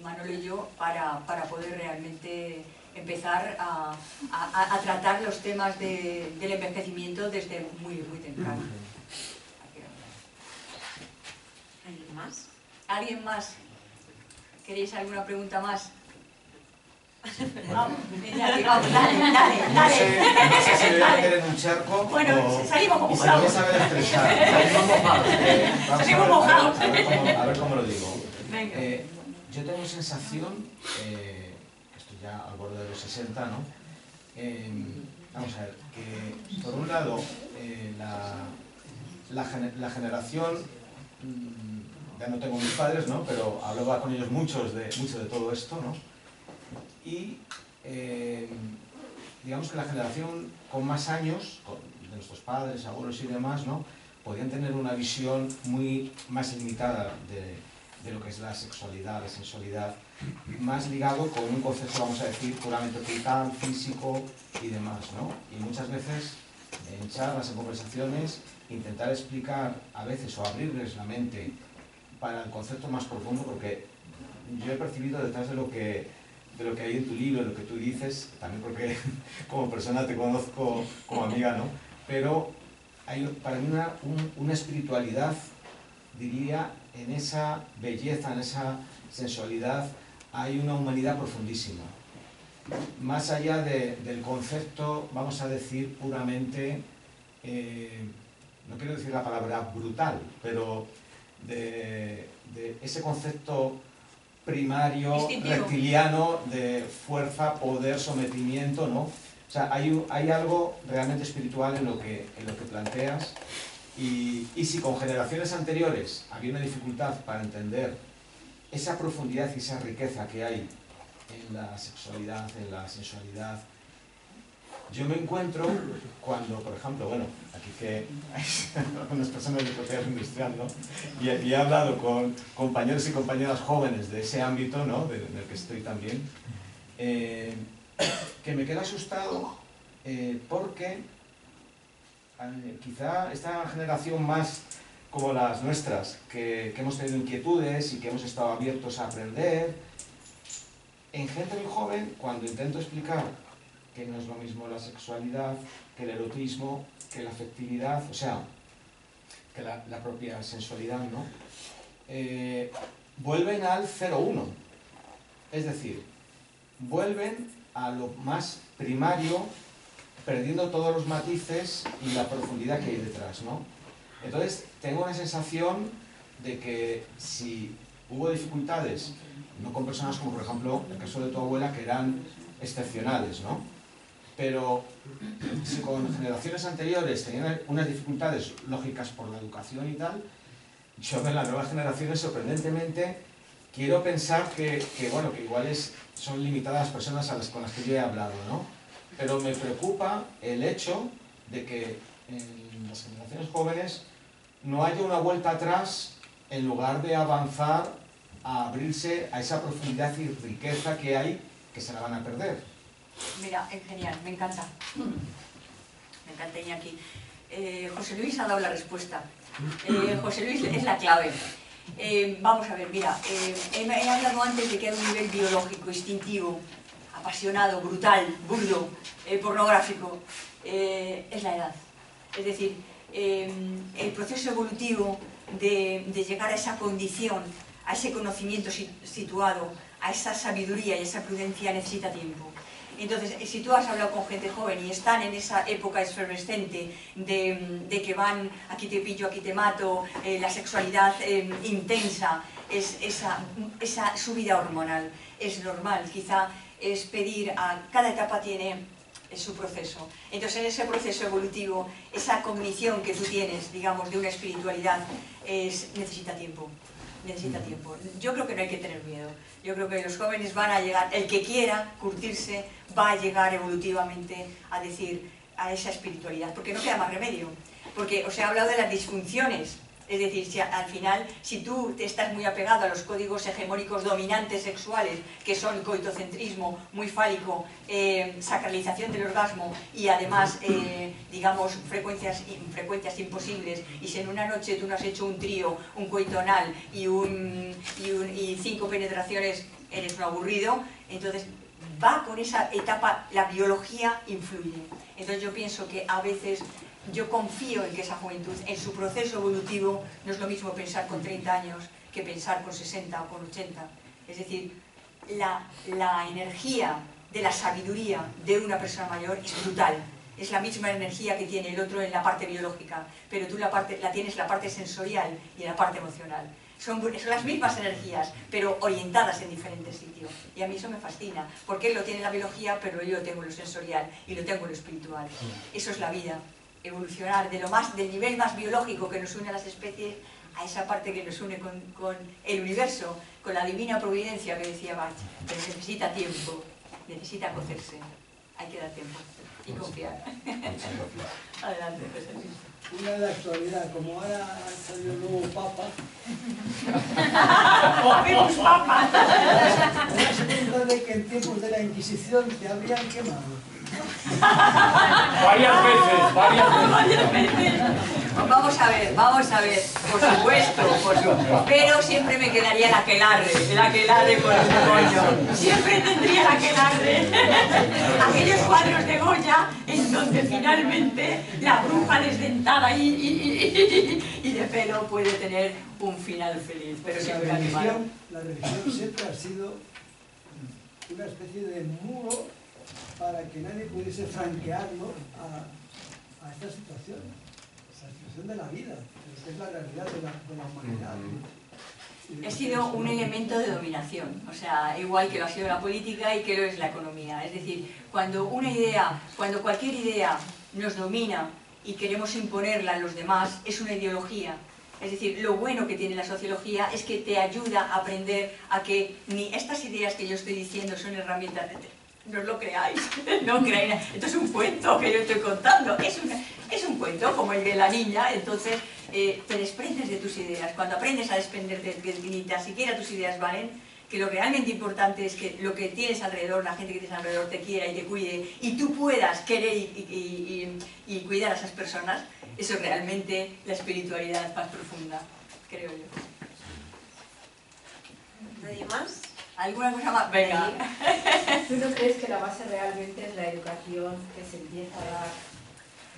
Manolo y yo, para poder realmente empezar a tratar los temas del envejecimiento desde muy, muy temprano. ¿Alguien más? ¿Alguien más? ¿Queréis alguna pregunta más? Vamos, dale. No sé si voy a meter en un charco bueno, salimos y si lo voy a saber expresar. Salimos mojados. A ver cómo lo digo. Venga. Yo tengo sensación, esto ya al borde de los 60, ¿no? Vamos a ver, que por un lado la generación, ya no tengo mis padres, ¿no? Pero hablaba con ellos mucho de todo esto, ¿no? Y digamos que la generación con más años, de nuestros padres, abuelos y demás, ¿no? Podían tener una visión muy más limitada de lo que es la sexualidad, la sensualidad, más ligado con un concepto, vamos a decir, puramente vital, físico y demás, ¿no? Y muchas veces en charlas, en conversaciones, intentar explicar a veces o abrirles la mente para el concepto más profundo, porque yo he percibido detrás de lo que hay en tu libro, de lo que tú dices, también porque como persona te conozco como amiga, ¿no? Pero hay para mí una espiritualidad, diría, en esa belleza, en esa sensualidad, hay una humanidad profundísima. Más allá del concepto, vamos a decir, puramente, no quiero decir la palabra brutal, pero de ese concepto primario, instintivo, reptiliano, de fuerza, poder, sometimiento, ¿no? O sea, hay algo realmente espiritual en lo que planteas. Y si con generaciones anteriores había una dificultad para entender esa profundidad y esa riqueza que hay en la sexualidad, en la sensualidad, yo me encuentro cuando, por ejemplo, bueno, aquí que hay algunas personas de propiedad industrial, ¿no? Y he hablado con compañeros y compañeras jóvenes de ese ámbito, ¿no? En el que estoy también, que me quedo asustado porque quizá esta generación más como las nuestras, que hemos tenido inquietudes y que hemos estado abiertos a aprender, en gente muy joven, cuando intento explicar que no es lo mismo la sexualidad, que el erotismo, que la afectividad, o sea, que la propia sensualidad, ¿no? Vuelven al 0-1, es decir, vuelven a lo más primario, perdiendo todos los matices y la profundidad que hay detrás, ¿no? Entonces, tengo una sensación de que si hubo dificultades, no con personas como, por ejemplo, el caso de tu abuela, que eran excepcionales, ¿no? Pero si con generaciones anteriores tenían unas dificultades lógicas por la educación y tal, yo en las nuevas generaciones, sorprendentemente, quiero pensar que igual son limitadas las personas con las que yo he hablado, ¿no? Pero me preocupa el hecho de que en las generaciones jóvenes no haya una vuelta atrás en lugar de avanzar a abrirse a esa profundidad y riqueza que hay, que se la van a perder. Mira, es genial, me encanta. Me encanta, Iñaki. José Luis ha dado la respuesta. José Luis es la clave. Vamos a ver, mira, he hablado antes de que hay un nivel biológico, instintivo, apasionado, brutal, burdo, pornográfico, es la edad. Es decir, el proceso evolutivo de llegar a esa condición, a ese conocimiento situado, a esa sabiduría y esa prudencia necesita tiempo. Entonces, si tú has hablado con gente joven y están en esa época efervescente de que van, aquí te pillo, aquí te mato, la sexualidad intensa, esa subida hormonal, es normal, quizá es pedir cada etapa tiene su proceso. Entonces, en ese proceso evolutivo, esa cognición que tú tienes, digamos, de una espiritualidad, necesita tiempo. Necesita tiempo. Yo creo que no hay que tener miedo. Yo creo que los jóvenes van a llegar, el que quiera curtirse, va a llegar evolutivamente a decir, a esa espiritualidad, porque no queda más remedio. Porque os he hablado de las disfunciones. Es decir, si al final, si tú te estás muy apegado a los códigos hegemónicos dominantes sexuales, que son coitocentrismo, muy fálico, sacralización del orgasmo y además, digamos, frecuencias imposibles, y si en una noche tú no has hecho un trío, un coito anal y 5 penetraciones, eres un aburrido, entonces va con esa etapa, la biología influye. Entonces yo pienso que a veces... Yo confío en que esa juventud, en su proceso evolutivo, no es lo mismo pensar con 30 años que pensar con 60 o con 80. Es decir, la energía de la sabiduría de una persona mayor es brutal. Es la misma energía que tiene el otro en la parte biológica, pero tú la tienes en la parte sensorial y en la parte emocional. Son las mismas energías, pero orientadas en diferentes sitios. Y a mí eso me fascina, porque él lo tiene en la biología, pero yo lo tengo en lo sensorial y lo tengo en lo espiritual. Eso es la vida. Evolucionar del nivel más biológico que nos une a las especies a esa parte que nos une con el universo, con la divina providencia que decía Bach. Pero necesita tiempo, necesita cocerse, hay que dar tiempo y confiar. Adelante, José Luis. Una de la actualidad, como ahora ha salido un nuevo papa. ¡Vemos papa! Resulta de que en tiempos de la Inquisición te habrían quemado. Varias veces. Vamos a ver, por supuesto, pero siempre me quedaría el aquelarre con el demonio. Siempre tendría el aquelarre. Aquellos cuadros de Goya en donde finalmente la bruja desdentada y de pelo puede tener un final feliz, pero siempre animado. La religión siempre ha sido una especie de muro para que nadie pudiese franquearlo a esta situación de la vida, que es la realidad de la humanidad. Ha sido un elemento de dominación, o sea, igual que lo ha sido la política y que lo es la economía. Es decir, cuando cualquier idea nos domina y queremos imponerla a los demás, es una ideología. Es decir, lo bueno que tiene la sociología es que te ayuda a aprender a que ni estas ideas que yo estoy diciendo son herramientas de... No os lo creáis, no creáis. Esto es un cuento que yo estoy contando, es un cuento como el de la niña. Entonces te desprendes de tus ideas. Cuando aprendes a desprenderte de que ni tan siquiera tus ideas valen, que lo realmente importante es que lo que tienes alrededor, la gente que tienes alrededor te quiera y te cuide, y tú puedas querer y cuidar a esas personas, eso es realmente la espiritualidad más profunda, creo yo. ¿Nadie más? ¿Alguna cosa más? Venga. ¿Tú no crees que la base realmente es la educación que se empieza a dar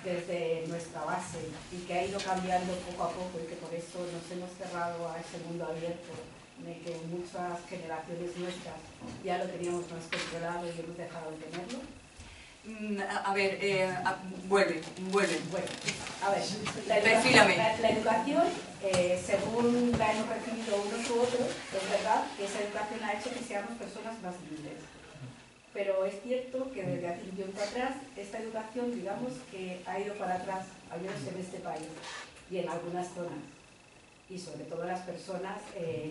desde nuestra base y que ha ido cambiando poco a poco y que por eso nos hemos cerrado a ese mundo abierto en el que muchas generaciones nuestras ya lo teníamos más controlado y hemos dejado de tenerlo? A ver, vuelve. Bueno, a ver, Perfílame. La educación, según la hemos recibido unos u otros, es verdad que esa educación ha hecho que seamos personas más libres. Pero es cierto que desde hace un tiempo atrás, esta educación, digamos, que ha ido para atrás, al menos en este país y en algunas zonas. Y sobre todo las personas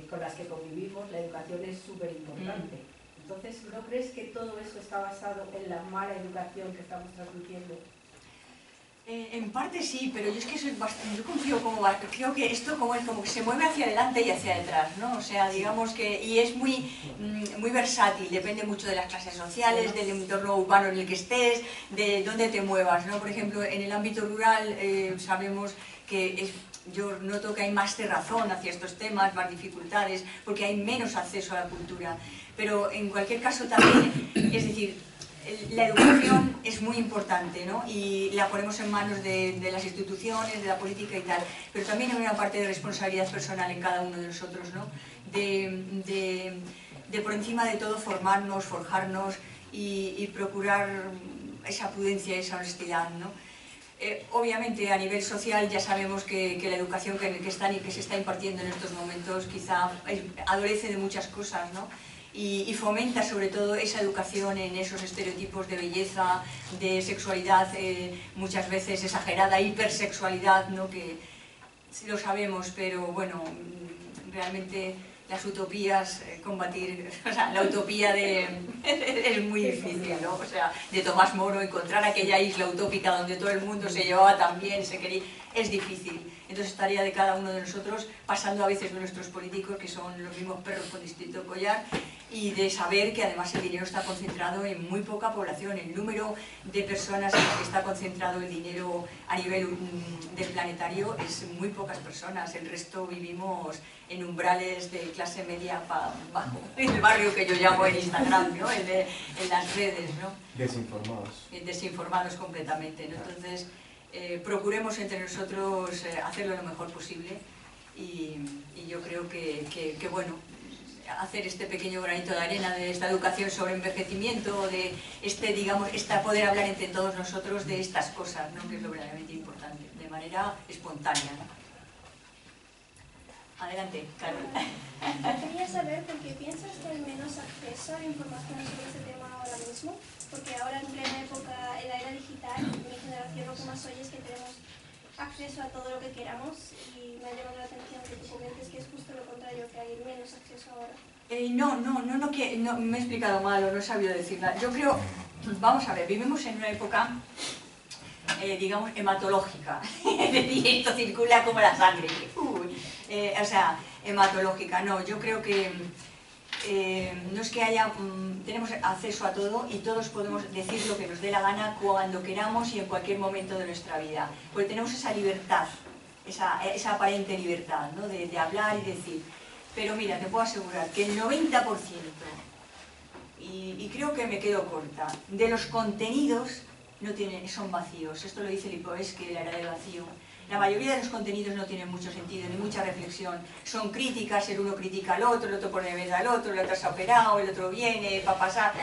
con las que convivimos, la educación es súper importante. Entonces, ¿no crees que todo eso está basado en la mala educación que estamos transmitiendo? En parte sí, pero yo es que soy bastante, yo confío creo que esto como que se mueve hacia adelante y hacia detrás, ¿no? O sea, digamos que, y es muy versátil, depende mucho de las clases sociales, del entorno urbano en el que estés, de dónde te muevas, ¿no? Por ejemplo, en el ámbito rural sabemos que yo noto que hay más cerrazón hacia estos temas, más dificultades, porque hay menos acceso a la cultura. Pero en cualquier caso también, es decir, la educación es muy importante, ¿no? Y la ponemos en manos de las instituciones, de la política y tal, pero también hay una parte de responsabilidad personal en cada uno de nosotros, ¿no? De por encima de todo formarnos, forjarnos y procurar esa prudencia, esa honestidad, ¿no? Obviamente a nivel social ya sabemos que la educación que se está impartiendo en estos momentos quizá adolece de muchas cosas, ¿no? Y fomenta sobre todo esa educación en esos estereotipos de belleza, de sexualidad muchas veces exagerada, hipersexualidad, ¿no? Que lo sabemos, pero bueno, realmente las utopías, combatir, o sea, la utopía es muy difícil, ¿no? O sea, de Tomás Moro, encontrar aquella isla utópica donde todo el mundo se llevaba tan bien, se quería, es difícil. Entonces estaría de cada uno de nosotros, pasando a veces de nuestros políticos, que son los mismos perros con distinto collar, y de saber que además el dinero está concentrado en muy poca población. El número de personas en las que está concentrado el dinero a nivel del planetario es muy pocas personas. El resto vivimos en umbrales de clase media para abajo, en el barrio que yo llamo en Instagram, ¿no? En las redes, ¿no? Desinformados. Desinformados completamente, ¿no? Entonces, procuremos entre nosotros hacerlo lo mejor posible y yo creo que bueno, hacer este pequeño granito de arena de esta educación sobre envejecimiento, de digamos, poder hablar entre todos nosotros de estas cosas, ¿no? Que es lo verdaderamente importante, de manera espontánea, ¿no? Adelante, Carmen. Quería saber por qué piensas que hay menos acceso a la información sobre este tema ahora mismo, porque ahora en plena época, en la era digital, mi generación lo que más oye es que tenemos acceso a todo lo que queramos y me ha llamado la atención que tú comentes que es justo lo contrario, que hay menos acceso ahora. No, me he explicado mal o no he sabido decirla. Yo creo, vamos a ver, vivimos en una época, digamos, hematológica, es decir, esto circula como la sangre, o sea, hematológica, no, yo creo que no es que tenemos acceso a todo y todos podemos decir lo que nos dé la gana cuando queramos y en cualquier momento de nuestra vida, porque tenemos esa libertad, esa aparente libertad, ¿no? de hablar y decir, pero mira, te puedo asegurar que el 90%, y creo que me quedo corta, de los contenidos son vacíos. Esto lo dice Lipovetsky, la era del vacío. La mayoría de los contenidos no tienen mucho sentido, ni mucha reflexión. Son críticas, el uno critica al otro, el otro pone miedo al otro, el otro se ha operado, el otro viene para pasar.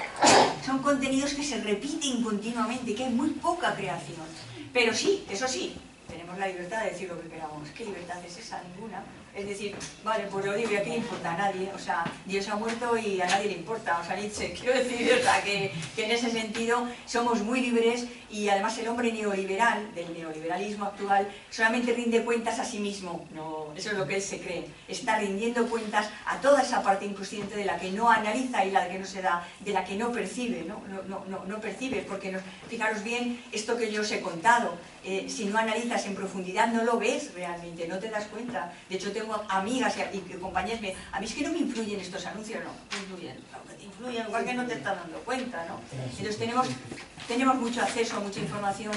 Son contenidos que se repiten continuamente, que hay muy poca creación. Pero sí, eso sí, tenemos la libertad de decir lo que queramos. ¿Qué libertad es esa? Ninguna. Es decir, vale, pues lo digo y aquí no importa a nadie, o sea, Dios ha muerto y a nadie le importa, o sea, Nietzsche, quiero decir, o sea, que en ese sentido somos muy libres y además el hombre neoliberal, del neoliberalismo actual, solamente rinde cuentas a sí mismo, no, eso es lo que él se cree, está rindiendo cuentas a toda esa parte inconsciente de la que no analiza y la que no se da, de la que no percibe, no percibes, porque fijaros bien, esto que yo os he contado, si no analizas en profundidad no lo ves realmente, no te das cuenta. De hecho tengo amigas y compañeras que a mí es que no me influyen estos anuncios, no influyen, claro que te influyen, igual que no te estás dando cuenta, ¿no? Entonces tenemos mucho acceso a mucha información,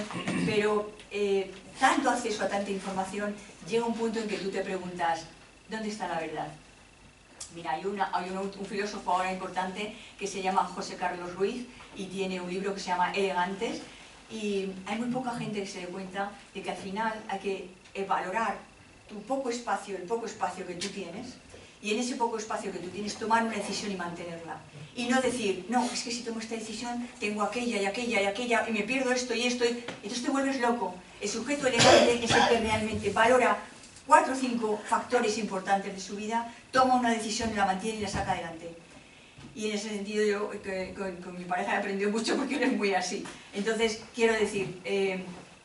pero tanto acceso a tanta información, llega un punto en que tú te preguntas, ¿dónde está la verdad? Mira, hay un filósofo ahora importante que se llama José Carlos Ruiz y tiene un libro que se llama Elegantes, y hay muy poca gente que se dé cuenta de que al final hay que valorar tu poco espacio, el poco espacio que tú tienes, y en ese poco espacio que tú tienes tomar una decisión y mantenerla. Y no decir, no, es que si tomo esta decisión tengo aquella y aquella y aquella y me pierdo esto y esto, y entonces te vuelves loco. El sujeto elegante es el que realmente valora 4 o 5 factores importantes de su vida, toma una decisión y la mantiene y la saca adelante. Y en ese sentido yo con mi pareja he aprendido mucho porque él es muy así. Entonces, quiero decir,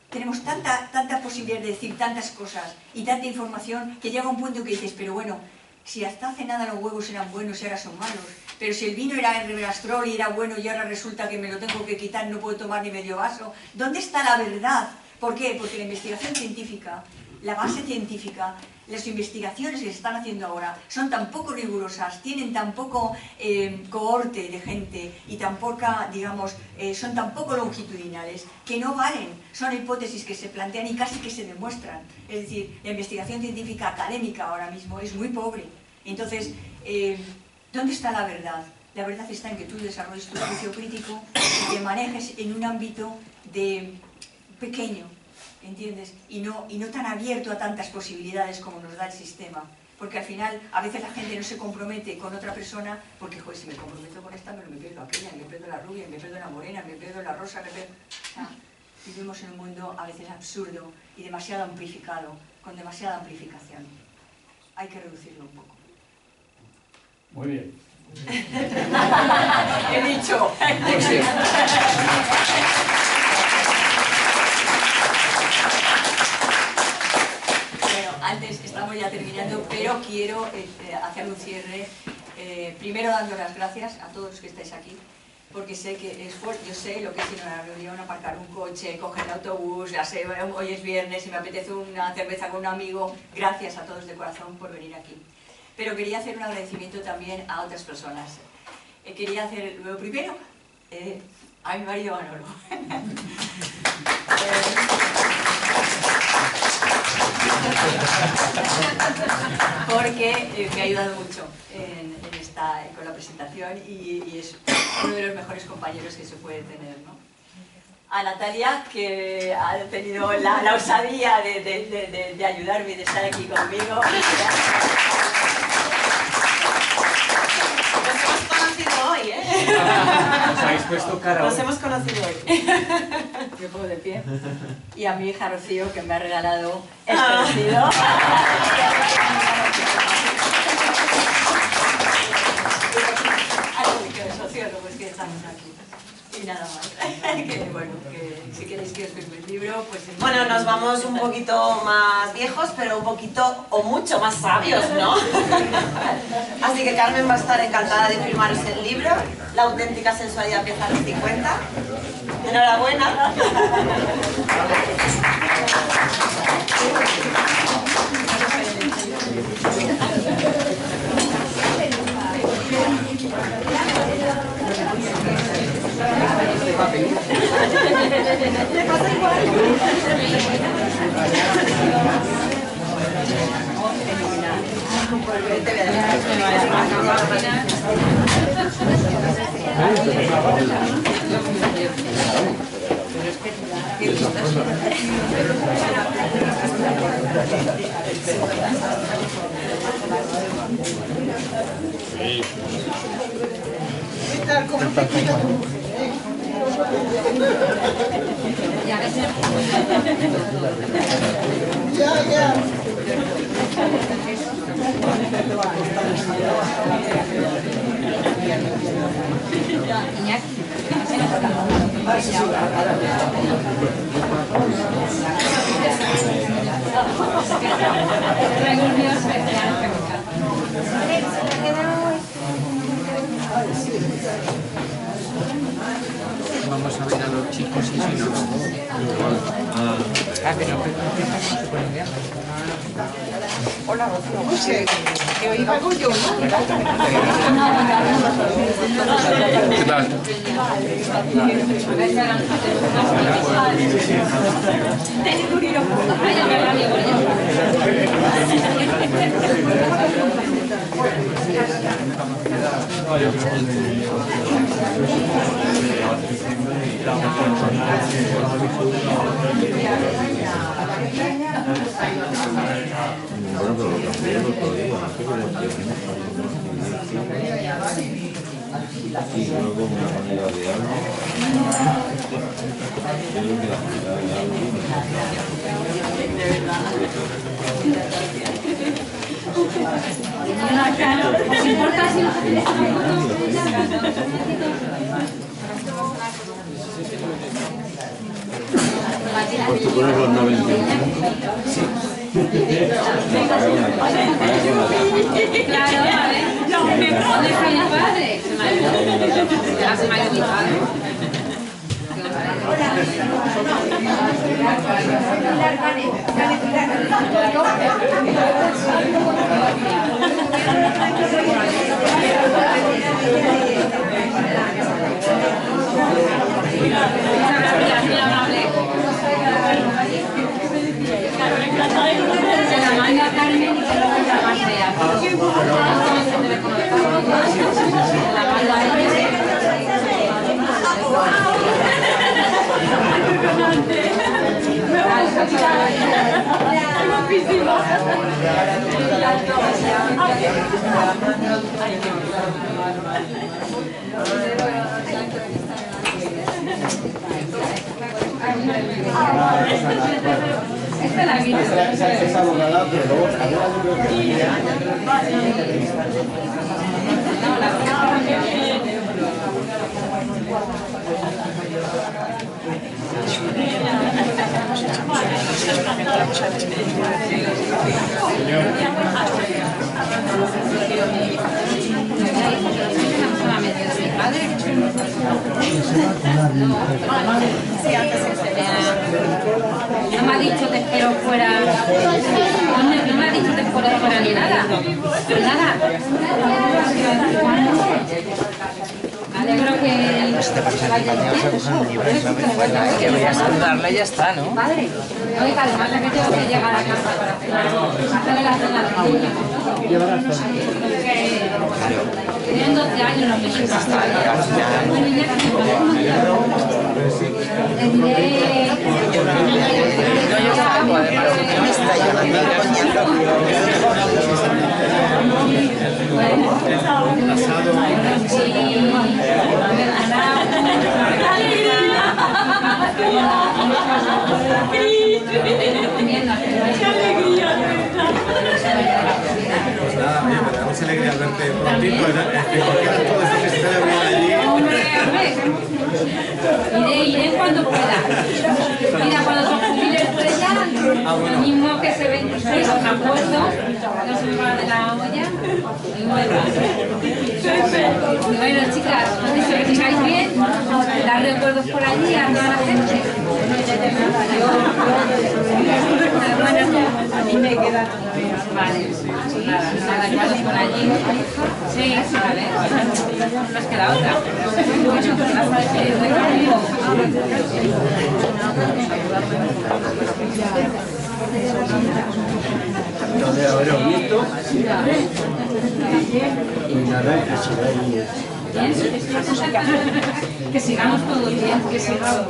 tenemos tanta posibilidad de decir tantas cosas y tanta información que llega un punto en que dices, pero bueno, si hasta hace nada los huevos eran buenos y ahora son malos, pero si el vino era el resveratrol y era bueno y ahora resulta que me lo tengo que quitar, no puedo tomar ni medio vaso, ¿dónde está la verdad? ¿Por qué? Porque la investigación científica la base científica, las investigaciones que se están haciendo ahora son tan poco rigurosas, tienen tan poco cohorte de gente y tan poca, digamos, son tan poco longitudinales que no valen, son hipótesis que se plantean y casi que se demuestran. Es decir, la investigación científica académica ahora mismo es muy pobre. Entonces, ¿dónde está la verdad? La verdad está en que tú desarrolles tu juicio crítico y te manejes en un ámbito pequeño, ¿entiendes? Y no tan abierto a tantas posibilidades como nos da el sistema. Porque al final, a veces la gente no se compromete con otra persona porque, joder, si me comprometo con esta, me pierdo aquella, me pierdo la rubia, me pierdo la morena, me pierdo la rosa, vivimos en un mundo a veces absurdo y demasiado amplificado, con demasiada amplificación. Hay que reducirlo un poco. Muy bien. He dicho. Pues sí. Bueno, antes estamos ya terminando, pero quiero hacer un cierre. Primero dando las gracias a todos los que estáis aquí, porque sé que es fuerte, yo sé lo que es ir a una reunión, aparcar un coche, coger el autobús, ya sé, hoy es viernes y me apetece una cerveza con un amigo. Gracias a todos de corazón por venir aquí. Pero quería hacer un agradecimiento también a otras personas. Quería hacer, lo primero, a mi marido Manolo. Porque me ha ayudado mucho con la presentación y es uno de los mejores compañeros que se puede tener, ¿no? A Natalia, que ha tenido la osadía de ayudarme y de estar aquí conmigo. Hoy, Os habéis puesto cara hoy. Nos hemos conocido hoy. Yo pongo de pie. Y a mi hija Rocío, que me ha regalado este vestido. Que sociólogos que estamos aquí. Y nada más. Que bueno, que si queréis que os firme el libro, pues... Bueno, nos vamos un poquito más viejos, pero un poquito o mucho más sabios, ¿no? Así que Carmen va a estar encantada de firmaros el libro. La auténtica sensualidad empieza a los 50. Enhorabuena. ¿Le pasa igual? Vamos a ver a los chicos y si no... Hola, Rocío. Que hoy hago yo, ¿no? ¿Qué tal? Bueno, pero lo cambié el otro día, no sé cómo y luego una manera de algo. Yo creo que la manera de algo. ¿Os importa si nos hacéis Pues tú pones los 95. Sí. Claro, vale. ¿Dónde está mi padre? Se me ha ido mi padre. Hola. gracias, muy amable. Se la manda a Carmen y que luego llamarse a ti. Se la manda a ella. Esa borrada, pero luego No me ha dicho te espero fuera. No me ha dicho te espero fuera ni nada. Nada. Me alegro que... Pues te pasa a ti, un libro, ¿sabes? Que voy a saludarla y ya está, ¿no? Padre, oiga, además de que tengo que llegar a casa para hacerle la cena de niños. Tienen 12 años los niños. pues nada, oye, me da mucha alegría verte prontito, que cualquiera de todos que esté allí. Iré cuando pueda. Mira, cuando se jubile el Estrella, lo mismo que se ven los acuerdos, no se me va de la olla, y bueno, chicas, que sigáis bien, dar recuerdos por allí a toda la gente. A mí me queda todavía. Vale, nada, recuerdos por allí. Sí, vale. Nos queda otra. Entonces, haberos visto y nada, que sigáis. Que sigamos todos bien, que sigamos.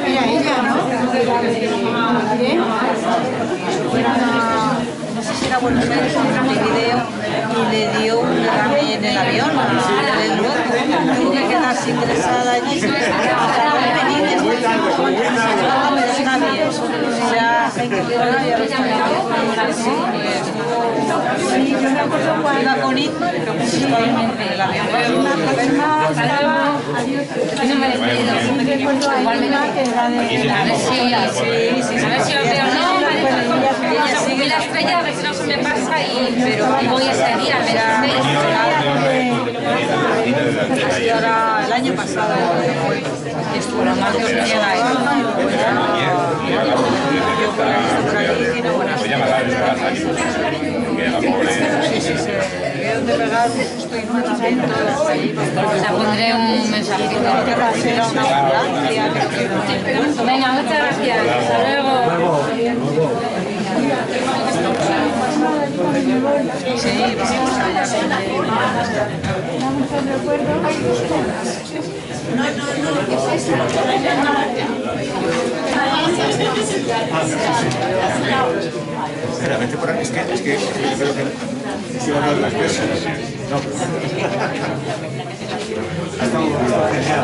Era ella, ¿no? No sé si era Buenos Aires o Montevideo y le dio un derrame en el avión, el loco, tuvo que quedarse ingresada allí. Está bien, ya se incorporó y ahora está bien. Yo me acuerdo cuando iba con Itma, pero que sí, el avión. No me despido. Igualmente que era de la sí, a ver si lo veo no, cuando se jubila Estrella, a ver si no se me pasa pero voy ese día, me la ha sido ahora el año pasado que estuvo la más de un llega yo por ahí tiene buenas de pegar justo información todas ahí. O sea, pondré un mensajito. Venga, muchas gracias. Hasta luego. Sí, vamos allá. Espera, vete por aquí, es que yo creo que si van a las personas. No, ha estado genial.